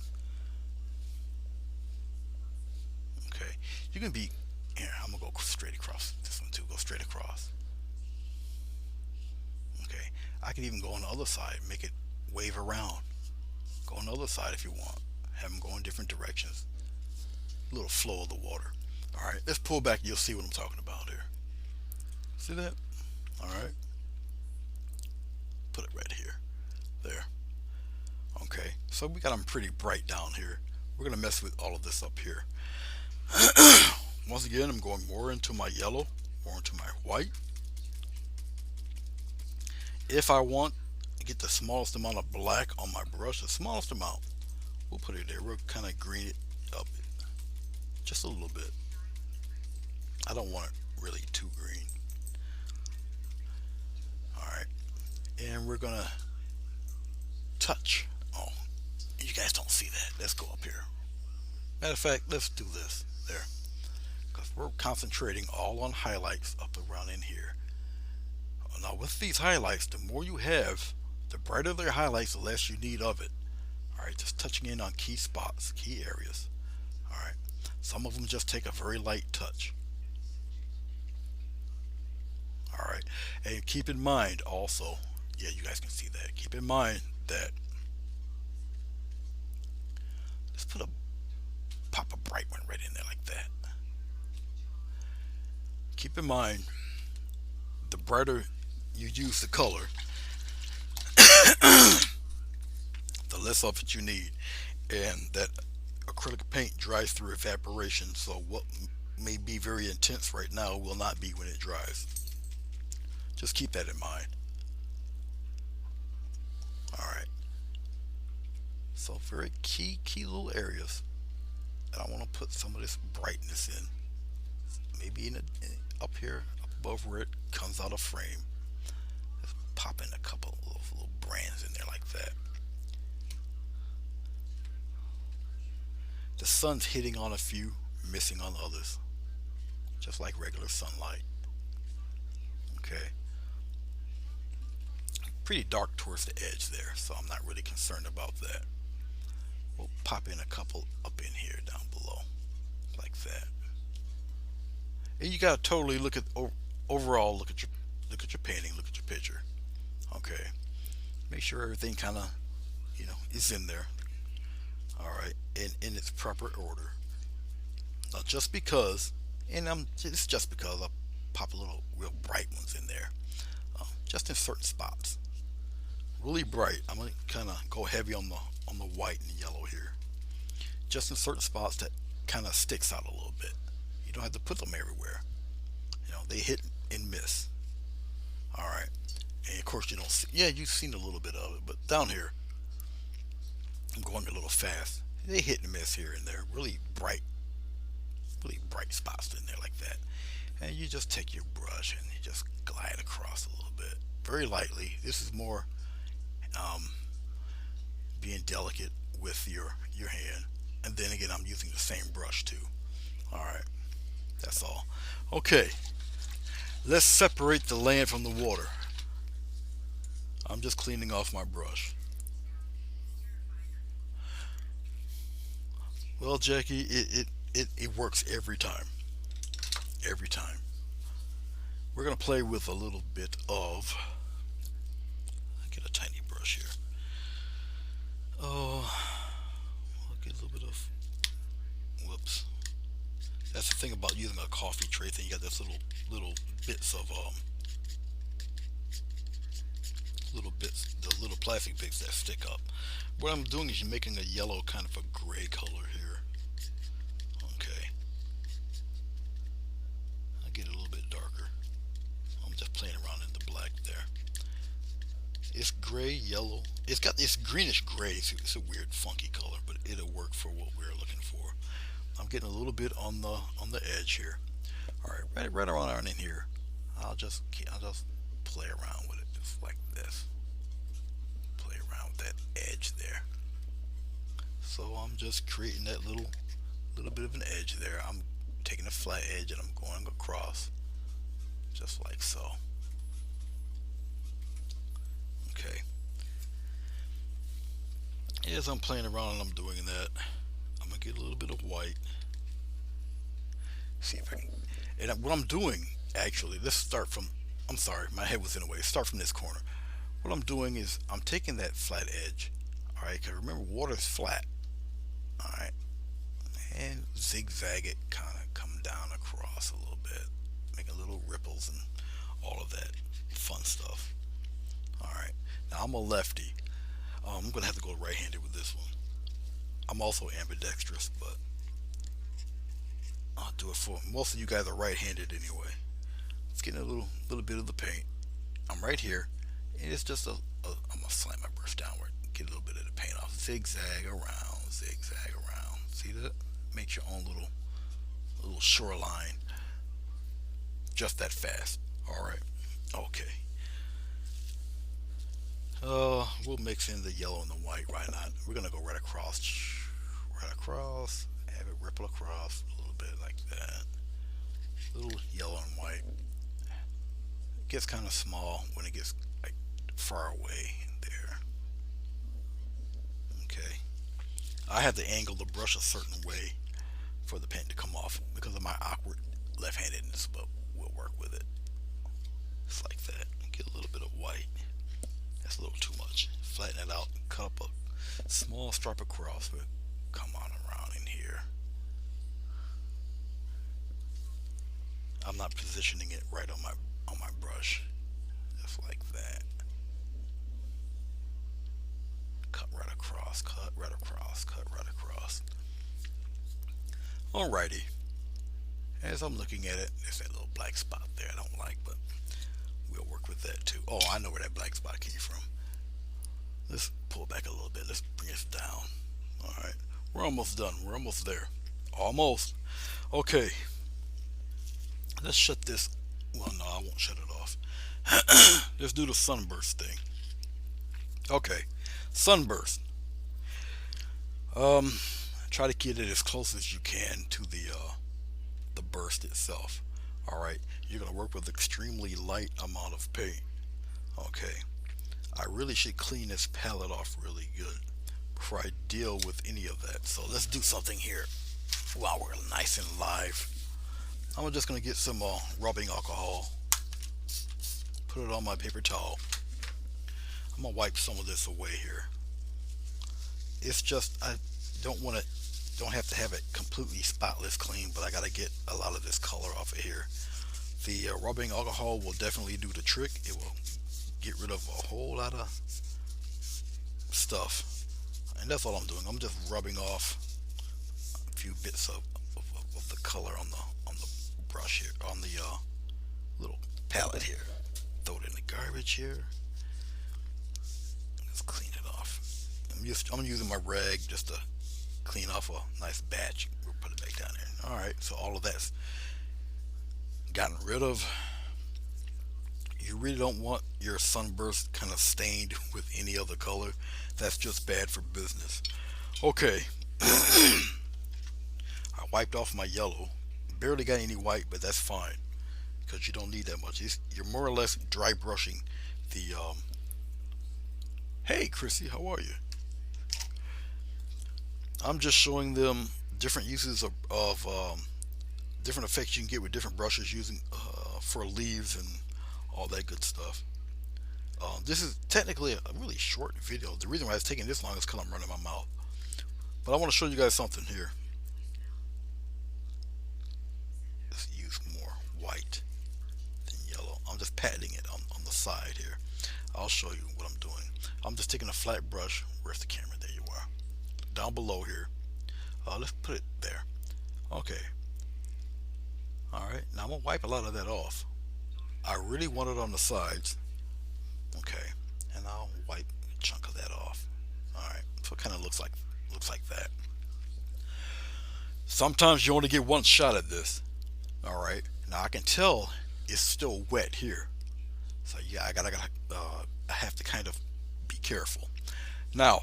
Speaker 1: You can be here. I'm gonna go straight across this one too. Go straight across. Okay. I can even go on the other side, make it wave around. Go on the other side if you want. Have them go in different directions. A little flow of the water. All right. Let's pull back. You'll see what I'm talking about here. See that? All right. Put it right here. There. Okay. So we got them pretty bright down here. We're gonna mess with all of this up here. Once again, I'm going more into my yellow, more into my white. If I want to get the smallest amount of black on my brush, the smallest amount, we'll put it there. We'll kind of green it up just a little bit. I don't want it really too green. All right, and we're gonna touch. Oh, you guys don't see that. Let's go up here. Matter of fact, let's do this there, because we're concentrating all on highlights up around in here. Now with these highlights, the more you have, the brighter the highlights, the less you need of it. All right, just touching in on key spots, key areas. All right, some of them just take a very light touch. All right, and keep in mind also, yeah, you guys can see that. Keep in mind that let's pop a bright one right in there like that. Keep in mind, the brighter you use the color, the less of it you need, and that acrylic paint dries through evaporation. So what may be very intense right now will not be when it dries. Just keep that in mind. All right. So very key little areas that I want to put some of this brightness in. Maybe up here, up above where it comes out of frame. Just pop in a couple of little brands in there like that. The sun's hitting on a few, missing on others, just like regular sunlight. Okay. Pretty dark towards the edge there, so I'm not really concerned about that. We'll pop in a couple up in here down below, like that. And you gotta totally look at overall. Look at your painting. Look at your picture. Okay. Make sure everything kind of, is in there. All right, in its proper order. Now, just because, and it's just because I pop a little real bright ones in there, just in certain spots. Really bright. I'm gonna kind of go heavy on the white and yellow here. Just in certain spots that kind of sticks out a little bit. You don't have to put them everywhere. They hit and miss. All right, and of course you don't see. Yeah, you've seen a little bit of it, but down here, I'm going a little fast. They hit and miss here and there. Really bright spots in there like that. And you just take your brush and you just glide across a little bit, very lightly. This is more being delicate with your hand. And then again, I'm using the same brush too. All right, that's all. Okay, let's separate the land from the water. I'm just cleaning off my brush. Well, Jackie, it works every time. Every time. We're gonna play with a little bit of. I get a tiny brush here. Oh, I'll get a little bit of. Whoops. That's the thing about using a coffee tray thing. You got this little bits of the little plastic bits that stick up. What I'm doing is making a yellow, kind of a gray color here. Okay. I get it a little bit darker. I'm just playing around in the black there. It's gray, yellow. It's greenish gray. It's a weird, funky color, but it'll work for what we're looking for. I'm getting a little bit on the edge here. All right, right around in here. I'll just play around with it just like this. Play around with that edge there. So I'm just creating that little bit of an edge there. I'm taking a flat edge and I'm going across, just like so. Okay. As I'm playing around and I'm doing that, I'm gonna get a little bit of white. See if I can. And what I'm doing, actually, let's start from. I'm sorry, my head was in the way. Start from this corner. What I'm doing is I'm taking that flat edge. All right, because remember, water's flat. All right, and zigzag it, kind of come down across a little bit, making little ripples and all of that fun stuff. All right, now I'm a lefty. I'm gonna have to go right-handed with this one. I'm also ambidextrous, but I'll do it for most of you guys are right-handed anyway. It's getting a little bit of the paint. I'm right here, and it's just I'm gonna slam my brush downward, get a little bit of the paint off, zigzag around, zigzag around. See that? Makes your own little shoreline, just that fast. All right, okay. We'll mix in the yellow and the white. Why not? We're gonna go right across, have it ripple across a little bit like that. A little yellow and white. It gets kind of small when it gets like far away there. Okay. I have to angle the brush a certain way for the paint to come off because of my awkward left-handedness, but we'll work with it. Just like that. Get a little bit of white. That's a little too much. Flatten it out. Cut up a small stripe across. But come on around in here. I'm not positioning it right on my brush. Just like that. Cut right across. Cut right across. Cut right across. Alrighty. As I'm looking at it, there's that little black spot there I don't like, but we'll work with that too. Oh, I know where that black spot came from. Let's pull back a little bit. Let's bring it down. All right. We're almost done. We're almost there. Almost. Okay. Let's shut this. Well, no, I won't shut it off. Let's do the sunburst thing. Okay. Sunburst. Um, Try to get it as close as you can to the burst itself. All right. You're gonna work with extremely light amount of paint. Okay. I really should clean this palette off really good before I deal with any of that. So let's do something here while we're nice and live. I'm just gonna get some rubbing alcohol, put it on my paper towel. I'm gonna wipe some of this away here. It's just I don't have to have it completely spotless clean, but I gotta get a lot of this color off of here. The rubbing alcohol will definitely do the trick. It will get rid of a whole lot of stuff, and that's all I'm doing. I'm just rubbing off a few bits of the color on the brush here, on the little palette here. Throw it in the garbage here. Let's clean it off. I'm using my rag just to clean off a nice batch. We'll put it back down there. All right, so all of that's gotten rid of. You really don't want your sunburst kind of stained with any other color. That's just bad for business. Okay. I wiped off my yellow. Barely got any white, but that's fine because you don't need that much. You're more or less dry brushing the. Hey, Chrissy, how are you? I'm just showing them different uses of different effects you can get with different brushes using for leaves and all that good stuff. This is technically a really short video. The reason why it's taking this long is because I'm running my mouth. But I want to show you guys something here. Let's use more white than yellow. I'm just patting it on the side here. I'll show you what I'm doing. I'm just taking a flat brush. Where's the camera? There you are. Down below here. Let's put it there. Okay. Alright. Now I'm going to wipe a lot of that off. I really want it on the sides. Okay. And I'll wipe a chunk of that off. Alright. So it kind of looks like that. Sometimes you only get one shot at this. Alright. Now I can tell it's still wet here. So yeah, I have to kind of be careful. Now,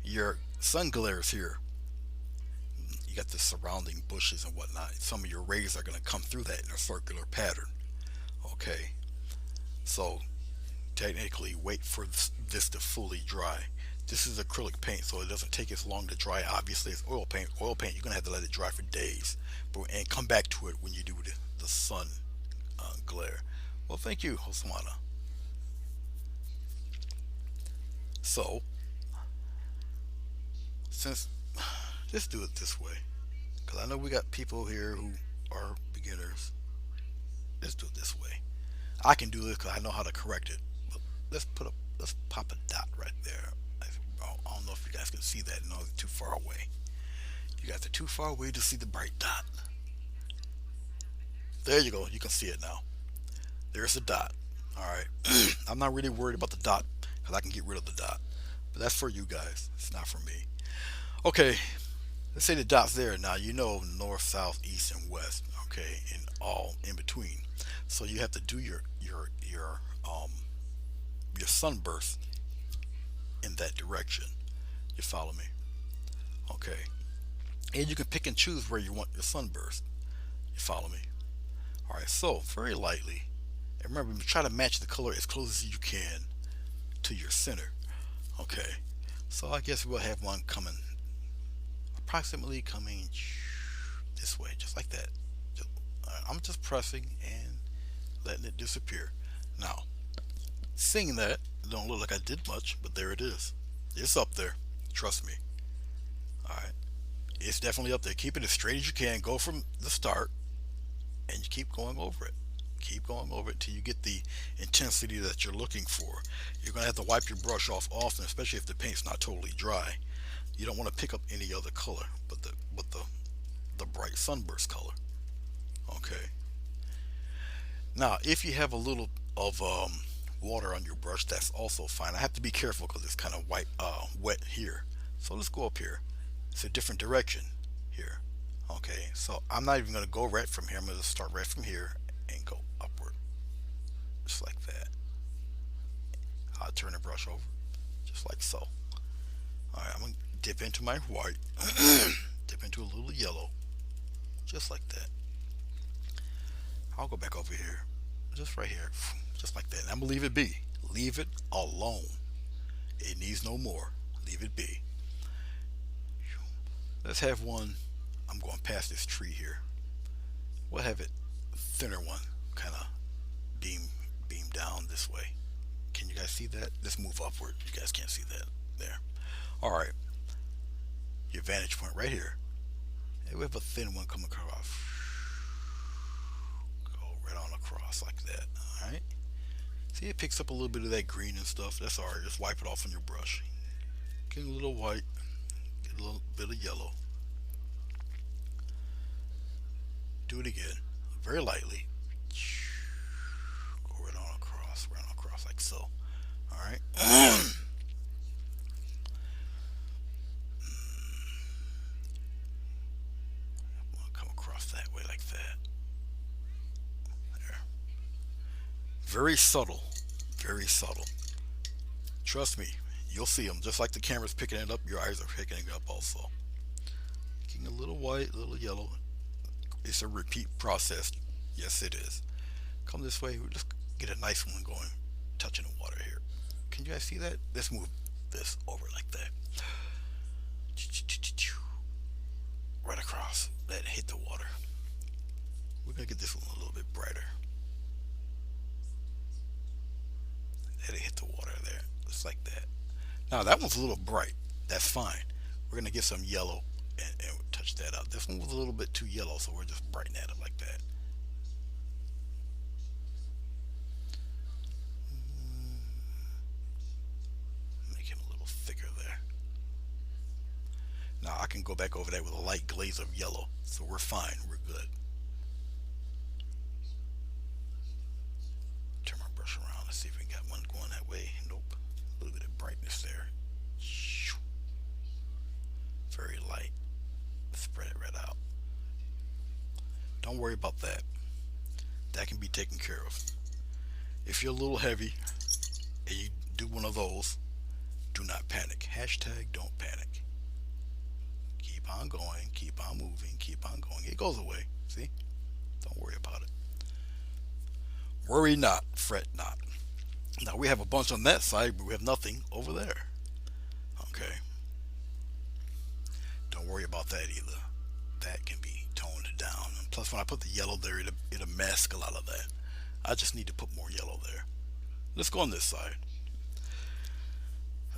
Speaker 1: your sun glares here. You got the surrounding bushes and whatnot. Some of your rays are going to come through that in a circular pattern. Okay. So technically wait for this to fully dry. This is acrylic paint, so it doesn't take as long to dry. Obviously, it's oil paint. Oil paint, you're gonna have to let it dry for days, but and come back to it when you do the sun glare. Well, thank you, Oswana. So, since just do it this way, because I know we got people here who are beginners. Let's do it this way. I can do this because I know how to correct it. But let's pop a dot right there. I don't know if you guys can see that. No, it's too far away. You guys are too far away to see the bright dot. There you go. You can see it now. There's the dot. All right. I'm not really worried about the dot because I can get rid of the dot. But that's for you guys. It's not for me. Okay. Let's say the dot's there. Now you know north, south, east, and west. Okay, and all in between. So you have to do your sunburst in that direction. You follow me? Okay. And you can pick and choose where you want your sunburst. You follow me? All right. So very lightly, and remember, try to match the color as close as you can to your center. Okay. So I guess we'll have one coming approximately coming this way, just like that. I'm just pressing and letting it disappear. Now, seeing that, it don't look like I did much, but there it is. It's up there. Trust me. All right. It's definitely up there. Keep it as straight as you can. Go from the start, and you keep going over it. Keep going over it till you get the intensity that you're looking for. You're gonna have to wipe your brush off often, especially if the paint's not totally dry. You don't want to pick up any other color but the bright sunburst color. Okay. Now, if you have a little of water on your brush, that's also fine. I have to be careful because it's kind of wet here. So let's go up here. It's a different direction here. Okay. So I'm not even going to go right from here. I'm going to start right from here and go upward, just like that. I'll turn the brush over, just like so. All right. I'm going to dip into my white, dip into a little yellow, just like that. I'll go back over here, just right here, just like that. And I'm gonna leave it be. Leave it alone. It needs no more. Leave it be. Let's have one. I'm going past this tree here. We'll have it thinner one, kind of beam down this way. Can you guys see that? Let's move upward. You guys can't see that. There. All right. Your vantage point right here. And we have a thin one coming across. Right on across like that. Alright. See, it picks up a little bit of that green and stuff. That's alright. Just wipe it off on your brush. Get a little white. Get a little bit of yellow. Do it again. Very lightly. Go right on across like so. Alright. Come across that way like that. Very subtle. Very subtle. Trust me, you'll see them. Just like the camera's picking it up, your eyes are picking it up also. Getting a little white, a little yellow. It's a repeat process. Yes, it is. Come this way. We'll just get a nice one going. Touching the water here. Can you guys see that? Let's move this over like that. Right across. Let it hit the water. We're going to get this one a little bit brighter. Let it hit the water there. Just like that. Now, that one's a little bright. That's fine. We're going to get some yellow and touch that out. This one was a little bit too yellow, so we're just brightening it up like that. Make him a little thicker there. Now I can go back over that with a light glaze of yellow, so we're fine. We're good. Turn my brush around and see if we got one going that way. Nope. A little bit of brightness there. Very light. Spread it right out. Don't worry about that. That can be taken care of. If you're a little heavy and you do one of those, do not panic. Hashtag don't panic. Keep on going, keep on moving, keep on going. It goes away. See? Don't worry about it. Worry not, fret not. Now we have a bunch on that side, but we have nothing over there. Okay, don't worry about that either. That can be toned down. And plus, when I put the yellow there, it'll mask a lot of that. I just need to put more yellow there. Let's go on this side.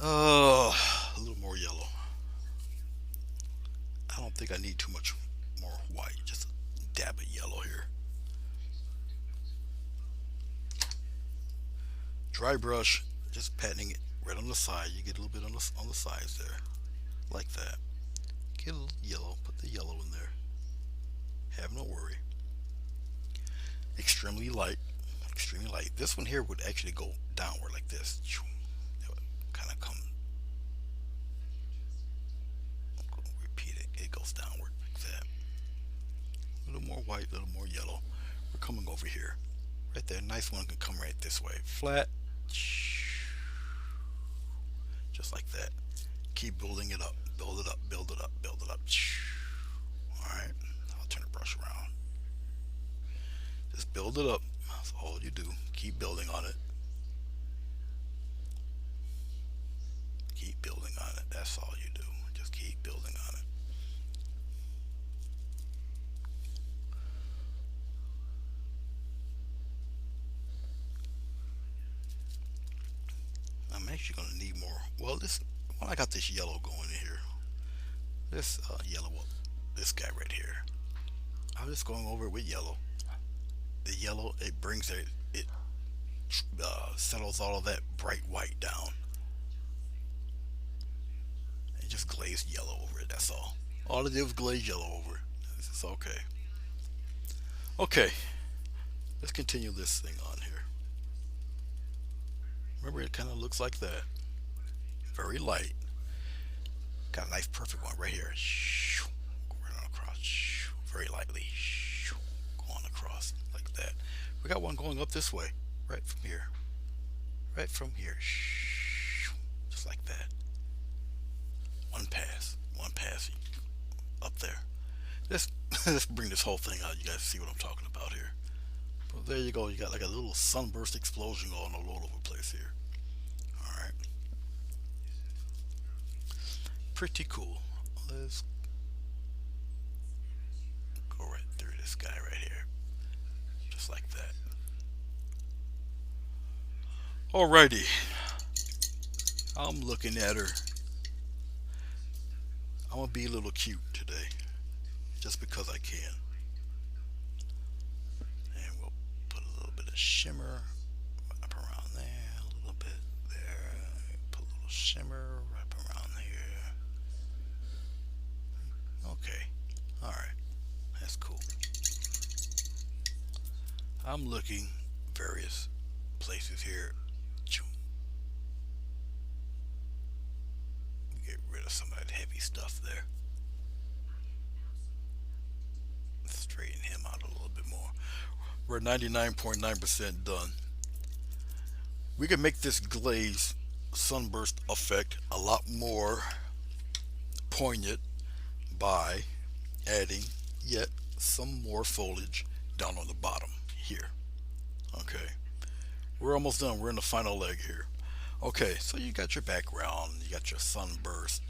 Speaker 1: A little more yellow. I don't think I need too much more white. Just a dab of yellow here. Dry brush, just patting it right on the side. You get a little bit on the sides there, like that. Get a little yellow. Put the yellow in there. Have no worry. Extremely light. Extremely light. This one here would actually go downward like this. It would kind of come. Repeat it. It goes downward like that. A little more white, a little more yellow. We're coming over here. Right there. Nice one can come right this way. Flat. Just like that. Keep building it up. Build it up. Build it up. Build it up. Alright. I'll turn the brush around. Just build it up. That's all you do. Keep building on it. Keep building on it. That's all you do. Just keep building on it. I'm actually going to need more. Well, I got this yellow going in here. This yellow, this guy right here. I'm just going over it with yellow. The yellow, it brings it settles all of that bright white down. And just glaze yellow over it. That's all. All it did was glaze yellow over it. It's okay. Okay, let's continue this thing on here. Remember, it kind of looks like that. Very light. Got a nice perfect one right here. Go right on across. Very lightly. Go on across like that. We got one going up this way. Right from here. Right from here. Just like that. One pass. One pass. Up there. Let's bring this whole thing out. You guys see what I'm talking about here. But there you go. You got like a little sunburst explosion going all over the place here. Alright. Pretty cool. Let's go right through this guy right here. Just like that. Alrighty. I'm looking at her. I'm gonna be a little cute today. Just because I can. And we'll put a little bit of shimmer up around there. A little bit there. Put a little shimmer up around here. Okay. Alright. That's cool. I'm looking various places here. Get rid of some of that heavy stuff there. Straighten him out a little bit more. We're 99.9% done. We can make this glaze sunburst effect a lot more poignant by adding yet some more foliage down on the bottom here. Okay, we're almost done. We're in the final leg here. Okay, so you got your background, you got your sunburst.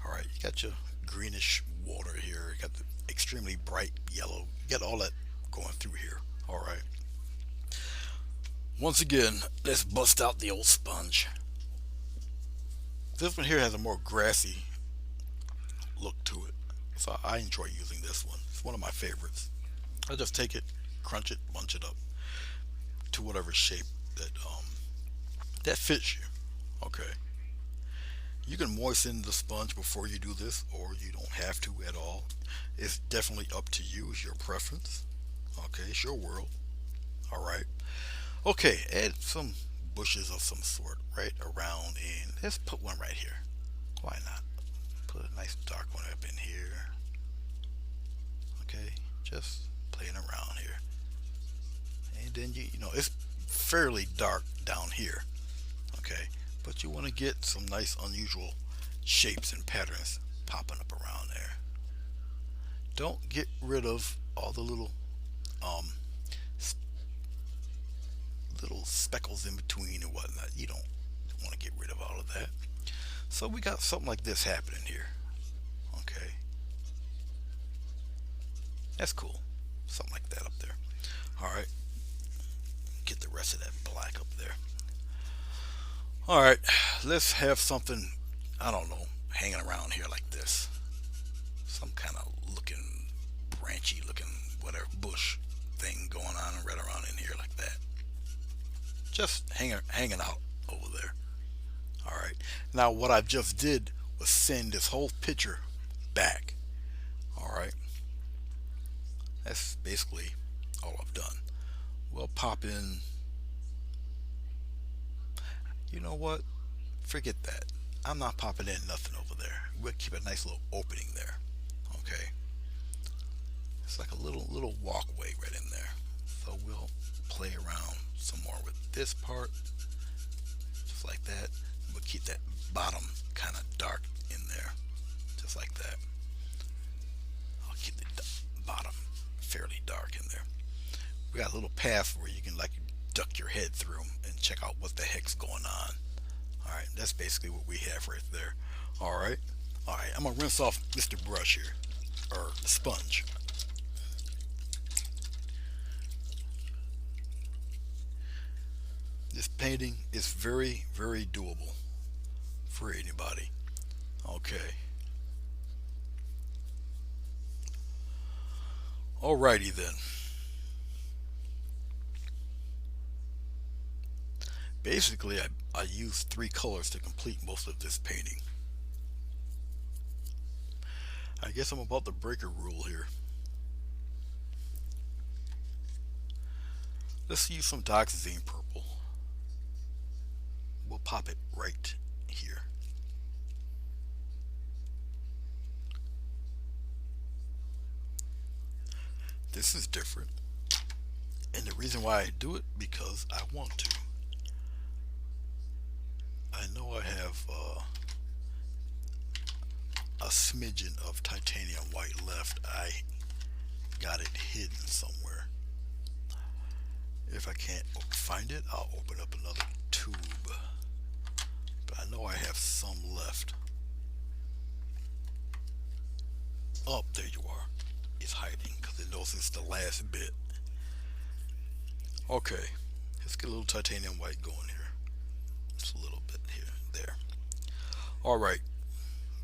Speaker 1: All right, you got your greenish water here, you got the extremely bright yellow, you got all that going through here. All right, once again, let's bust out the old sponge. This one here has a more grassy look to it, so I enjoy using this one. It's one of my favorites. I just take it, crunch it, bunch it up to whatever shape that fits you. Okay, you can moisten the sponge before you do this, or you don't have to at all. It's definitely up to you. It's your preference. Okay, it's your world. All right. Okay, add some bushes of some sort right around, and let's put one right here. Why not? Put a nice dark one up in here. Okay, just playing around here. And then you know it's fairly dark down here. Okay, but you want to get some nice unusual shapes and patterns popping up around there. Don't get rid of all the um little speckles in between and whatnot. You don't want to get rid of all of that. So we got something like this happening here. Okay, that's cool. Something like that up there. All right, get the rest of that black up there. All right, let's have something, I don't know, hanging around here like this. Some kind of looking, branchy looking, whatever, bush thing going on right around in here like that. Just hanging out over there. All right. Now what I just did was send this whole picture back. All right. That's basically all I've done. We'll pop in. You know what? Forget that. I'm not popping in nothing over there. We'll keep a nice little opening there. Okay. It's like a little walkway right in there. So we'll play around some more with this part, just like that. We'll keep that bottom kind of dark in there, just like that. I'll keep the bottom fairly dark in there. We got a little path where you can like duck your head through and check out what the heck's going on. All right, that's basically what we have right there. All right, all right. I'm gonna rinse off Mr. Brush here, or the sponge. This painting is very, very doable for anybody. Okay. Alrighty then. Basically, I used three colors to complete most of this painting. I guess I'm about to break a rule here. Let's use some dioxazine purple. We'll pop it right here. This is different. And the reason why I do it, because I want to. I know I have a smidgen of titanium white left. I got it hidden somewhere. If I can't find it, I'll open up another tube. But I know I have some left. Oh, there you are. It's hiding because it knows it's the last bit. Okay, let's get a little titanium white going here. Just a little bit here, there. All right,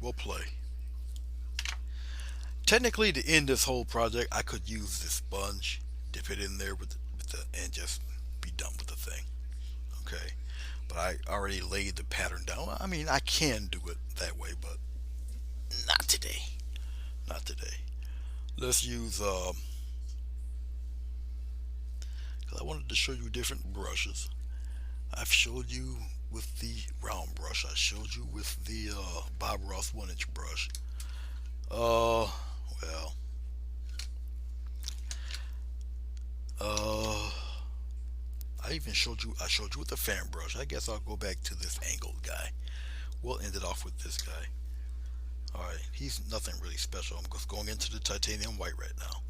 Speaker 1: we'll play. Technically, to end this whole project, I could use this sponge, dip it in there and just be done with the thing. Okay, but I already laid the pattern down. I mean, I can do it that way, but not today. Not today. Let's use 'cause I wanted to show you different brushes. I've showed you with the round brush. I showed you with the Bob Ross 1-inch brush. Well, uh, I showed you with the fan brush. I guess I'll go back to this angled guy. We'll end it off with this guy. All right, he's nothing really special. I'm just going into the titanium white right now.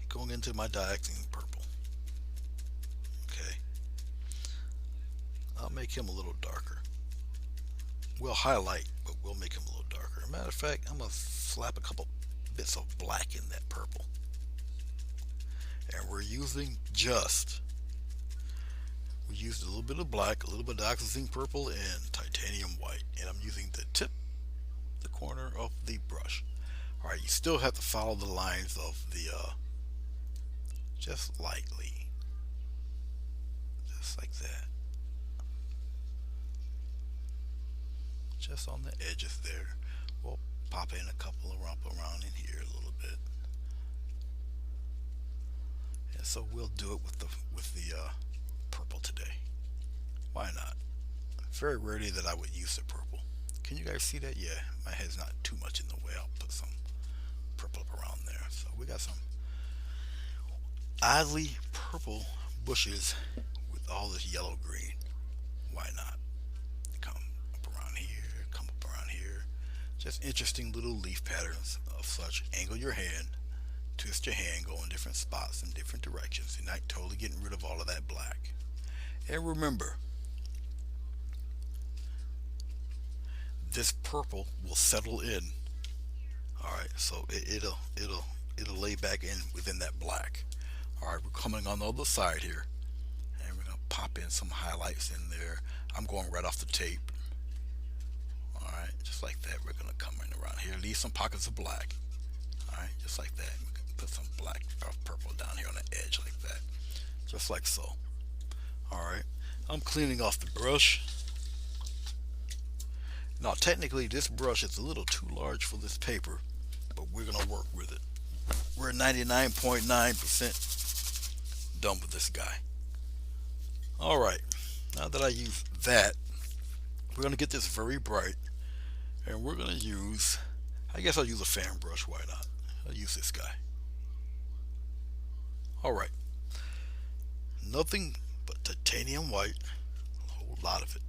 Speaker 1: Going into my dioxazine purple. Okay. I'll make him a little darker. We'll highlight, but we'll make him a little darker. Matter of fact, I'm gonna slap a couple bits of black in that purple. And we used a little bit of black, a little bit of dioxazine purple, and titanium white. And I'm using the corner of the brush. All right, you still have to follow the lines of the, just lightly, just like that. Just on the edges there. We'll pop in a couple of around in here a little bit. And so we'll do it with the purple today. Why not? Very rarely that I would use the purple. Can you guys see that? Yeah, my head's not too much in the way. I'll put some purple up around there. So we got some oddly purple bushes with all this yellow green. Why not? Come up around here, come up around here. Just interesting little leaf patterns of such. Angle your hand, twist your hand, go in different spots in different directions. You're not totally getting rid of all of that black. And remember, this purple will settle in. All right, so it'll lay back in within that black. All right, we're coming on the other side here, and we're gonna pop in some highlights in there. I'm going right off the tape. All right, just like that. We're gonna come in around here, leave some pockets of black. All right, just like that. We can put some black or purple down here on the edge like that, just like so. All right, I'm cleaning off the brush. Now, technically, this brush is a little too large for this paper, but we're gonna work with it. We're 99.9% done with this guy. All right, now that I use that, we're gonna get this very bright, and we're gonna use. I guess I'll use a fan brush. Why not? I'll use this guy. All right, nothing but titanium white, a whole lot of it.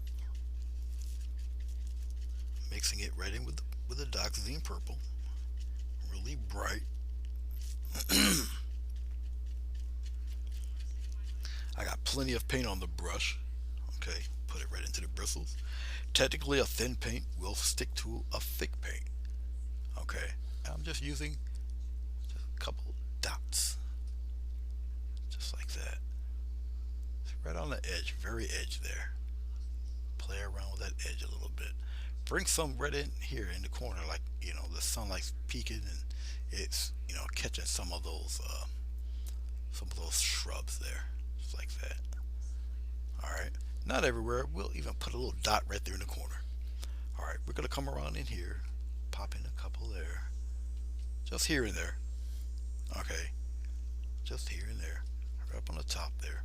Speaker 1: Mixing it right in with the Doxazine purple, really bright. I got plenty of paint on the brush. Okay, put it right into the bristles. Technically, a thin paint will stick to a thick paint. Okay, I'm just using just a couple dots, just like that. It's right on the edge, very edge there. Play around with that edge a little bit. Bring some right in here in the corner, like the sunlight's peeking and it's catching some of those shrubs there, just like that. All right, not everywhere. We'll even put a little dot right there in the corner. All right, we're gonna come around in here, pop in a couple there, just here and there. Okay, just here and there, right up on the top there.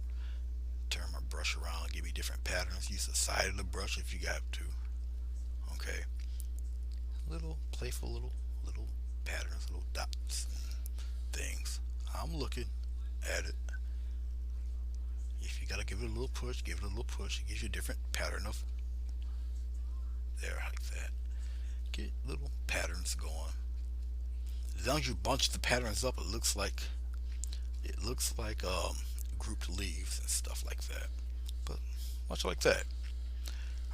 Speaker 1: Turn my brush around, give me different patterns. Use the side of the brush if you got to. Okay, little playful little patterns, little dots and things. I'm looking at it. If you gotta give it a little push, give it a little push. It gives you a different pattern of there, like that. Get little patterns going. As long as you bunch the patterns up, it looks like grouped leaves and stuff like that. But much like that.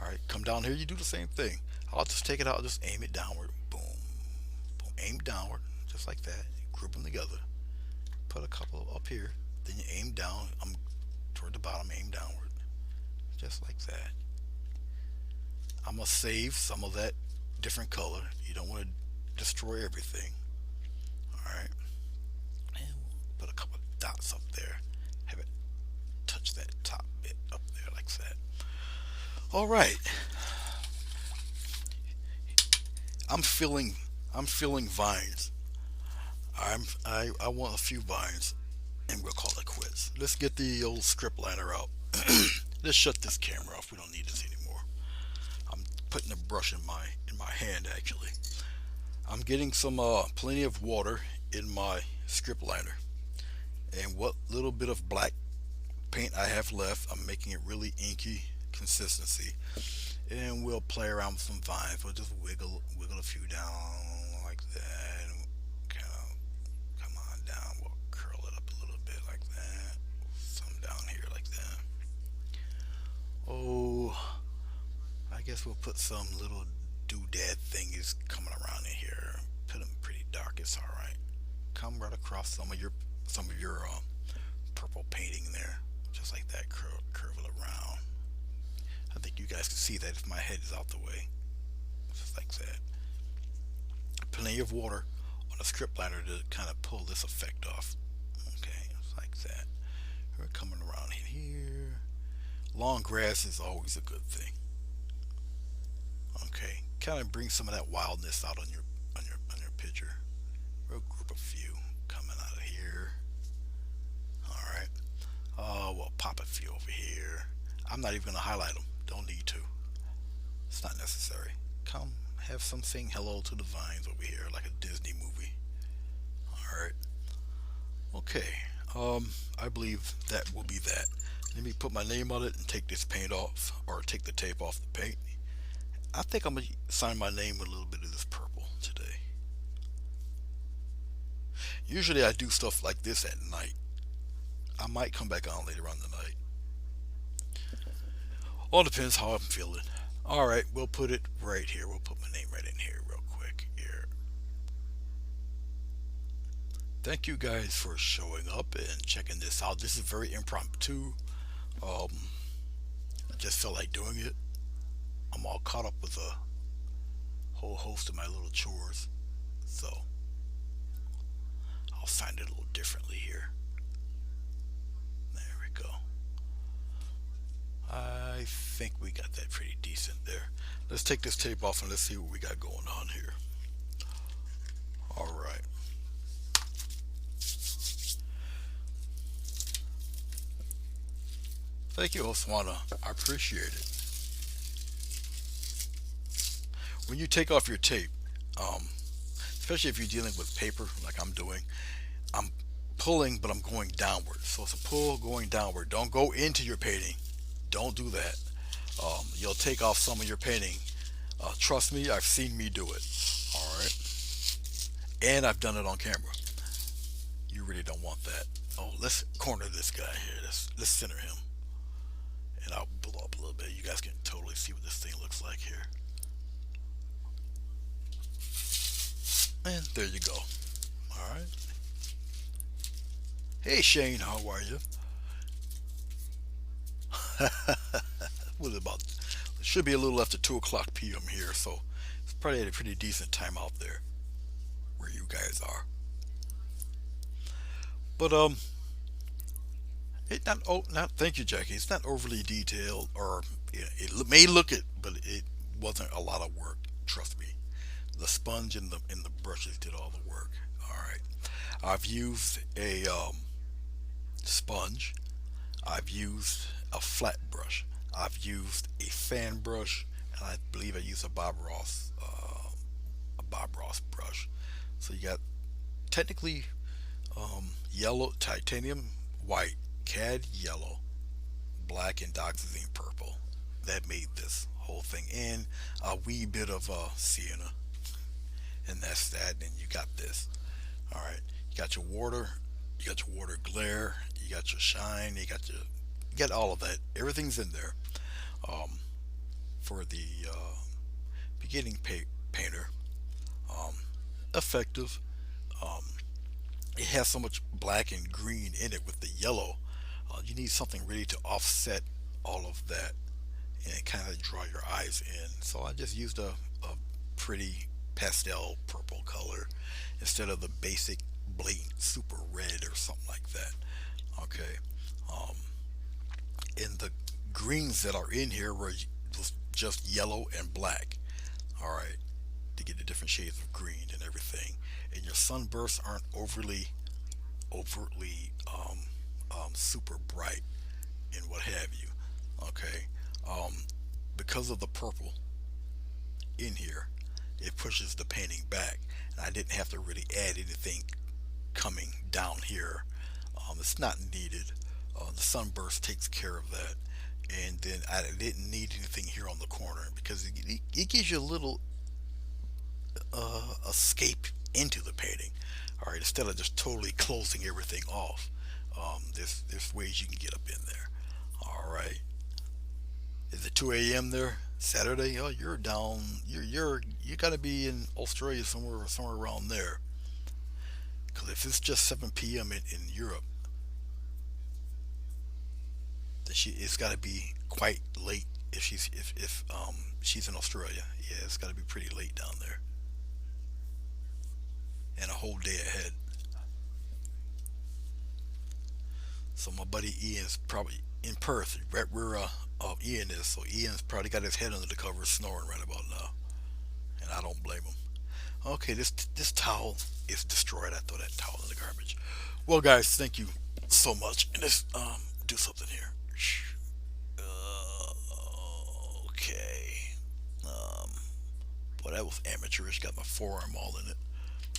Speaker 1: All right, come down here. You do the same thing. I'll just take it out, just aim it downward. Boom, boom, aim downward, just like that. Group them together. Put a couple up here. Then you aim down. I'm toward the bottom. Aim downward, just like that. I'm gonna save some of that different color. You don't want to destroy everything. All right, and we'll put a couple dots up there. Have it touch that top bit up there like that. All right. I'm feeling vines. I want a few vines, and we'll call it quits. Let's get the old script liner out. Let's shut this camera off. We don't need this anymore. I'm putting a brush in my hand actually. I'm getting some plenty of water in my script liner, and what little bit of black paint I have left, I'm making it really inky consistency, and we'll play around with some vines. We'll just wiggle a few down like that, and kind of come on down. We'll curl it up a little bit like that. Some down here like that. Oh, I guess we'll put some little doodad thingies coming around in here. Put them pretty dark. It's all right. Come right across some of your purple painting there, just like that. Curve it around. I think you guys can see that if my head is out the way, just like that. Plenty of water on the script liner to kind of pull this effect off. Okay, just like that. We're coming around in here. Long grass is always a good thing. Okay, kind of bring some of that wildness out on your picture. We'll group a few coming out of here. All right. We'll pop a few over here. I'm not even gonna highlight them. Don't need to. It's not necessary. Come have some sing hello to the vines over here, like a Disney movie. All right. Okay. I believe that will be that. Let me put my name on it and take this paint off, or take the tape off the paint. I think I'm gonna sign my name with a little bit of this purple today. Usually I do stuff like this at night. I might come back on later on tonight. All depends how I'm feeling. All right, we'll put it right here. We'll put my name right in here real quick here. Thank you guys for showing up and checking this out. This is very impromptu. Um, I just felt like doing it. I'm all caught up with a whole host of my little chores, so I'll find it a little differently here. There we go. I think we got that pretty decent there. Let's take this tape off and let's see what we got going on here. All right. Thank you, Oswana. I appreciate it. When you take off your tape, um, especially if you're dealing with paper like I'm doing, I'm pulling, but I'm going downward. So it's a pull going downward. Don't go into your painting. Don't do that. You'll take off some of your painting. Trust me, I've seen me do it. All right, and I've done it on camera. You really don't want that. Oh, let's corner this guy here. Let's center him, and I'll blow up a little bit. You guys can totally see what this thing looks like here. And there you go. All right. Hey Shane, how are you? What about? It should be a little after 2 o'clock p.m. here, so it's probably at a pretty decent time out there where you guys are. But it not oh not thank you, Jackie. It's not overly detailed, or it may look it, but it wasn't a lot of work. Trust me. The sponge and the brushes did all the work. All right. I've used a sponge. I've used a flat brush. I've used a fan brush, and I believe I used a Bob Ross brush. So you got technically yellow, titanium white, cad yellow, black, and doxazine purple. That made this whole thing, and a wee bit of sienna, and that's that. And you got this. All right, you got your water, you got your water glare, you got your shine, you got all of that. Everything's in there. Um, for the beginning painter, um, effective. Um, it has so much black and green in it with the yellow. You need something really to offset all of that and kind of draw your eyes in. So I just used a pretty pastel purple color instead of the basic blatant super red or something like that. Okay. Um, and the greens that are in here were just yellow and black. All right, to get the different shades of green and everything. And your sunbursts aren't overtly super bright and what have you. Okay, um, because of the purple in here, it pushes the painting back, and I didn't have to really add anything coming down here. It's not needed. The sunburst takes care of that, and then I didn't need anything here on the corner because it gives you a little escape into the painting. All right, instead of just totally closing everything off, there's ways you can get up in there. All right, is it 2 a.m. there? Saturday? Oh, you're down. You got to be in Australia somewhere around there. Because if it's just 7 p.m. in Europe, then it's got to be quite late if she's in Australia. Yeah, it's got to be pretty late down there, and a whole day ahead. So my buddy Ian's probably in Perth, right where Ian is. So Ian's probably got his head under the covers, snoring right about now, and I don't blame him. Okay, this towel is destroyed. I throw that towel in the garbage. Well, guys, thank you so much. And let's do something here. Okay. Um, Boy, that was amateurish. Got my forearm all in it.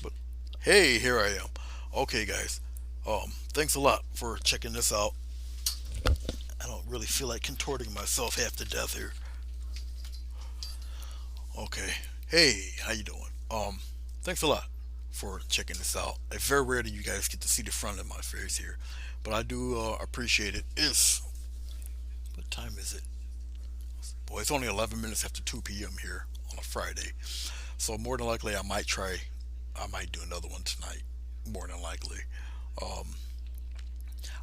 Speaker 1: But hey, here I am. Okay, guys. Thanks a lot for checking this out. I don't really feel like contorting myself half to death here. Okay. Hey, how you doing? Thanks a lot for checking this out. It's very rare that you guys get to see the front of my face here, but I do appreciate it. It's what time is it? Boy, it's only 11 minutes after 2 p.m. here on a Friday. So more than likely, I might do another one tonight. More than likely. Um,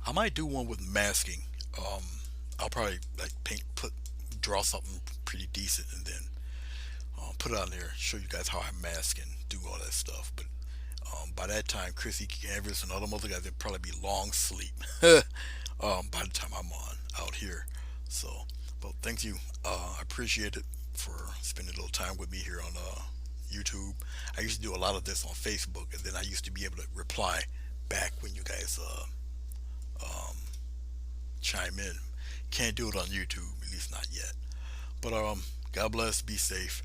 Speaker 1: I might do one with masking. Um, I'll probably like draw something pretty decent, and then put it on there, show you guys how I mask and do all that stuff. But by that time, Chrissy Canvas and all them other guys, they'd probably be long sleep by the time I'm on out here. So, well, thank you. I appreciate it for spending a little time with me here on YouTube. I used to do a lot of this on Facebook, and then I used to be able to reply back when you guys um, chime in. Can't do it on YouTube, at least not yet. But God bless. Be safe.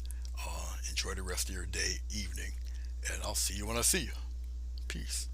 Speaker 1: Enjoy the rest of your day, evening, and I'll see you when I see you. Peace.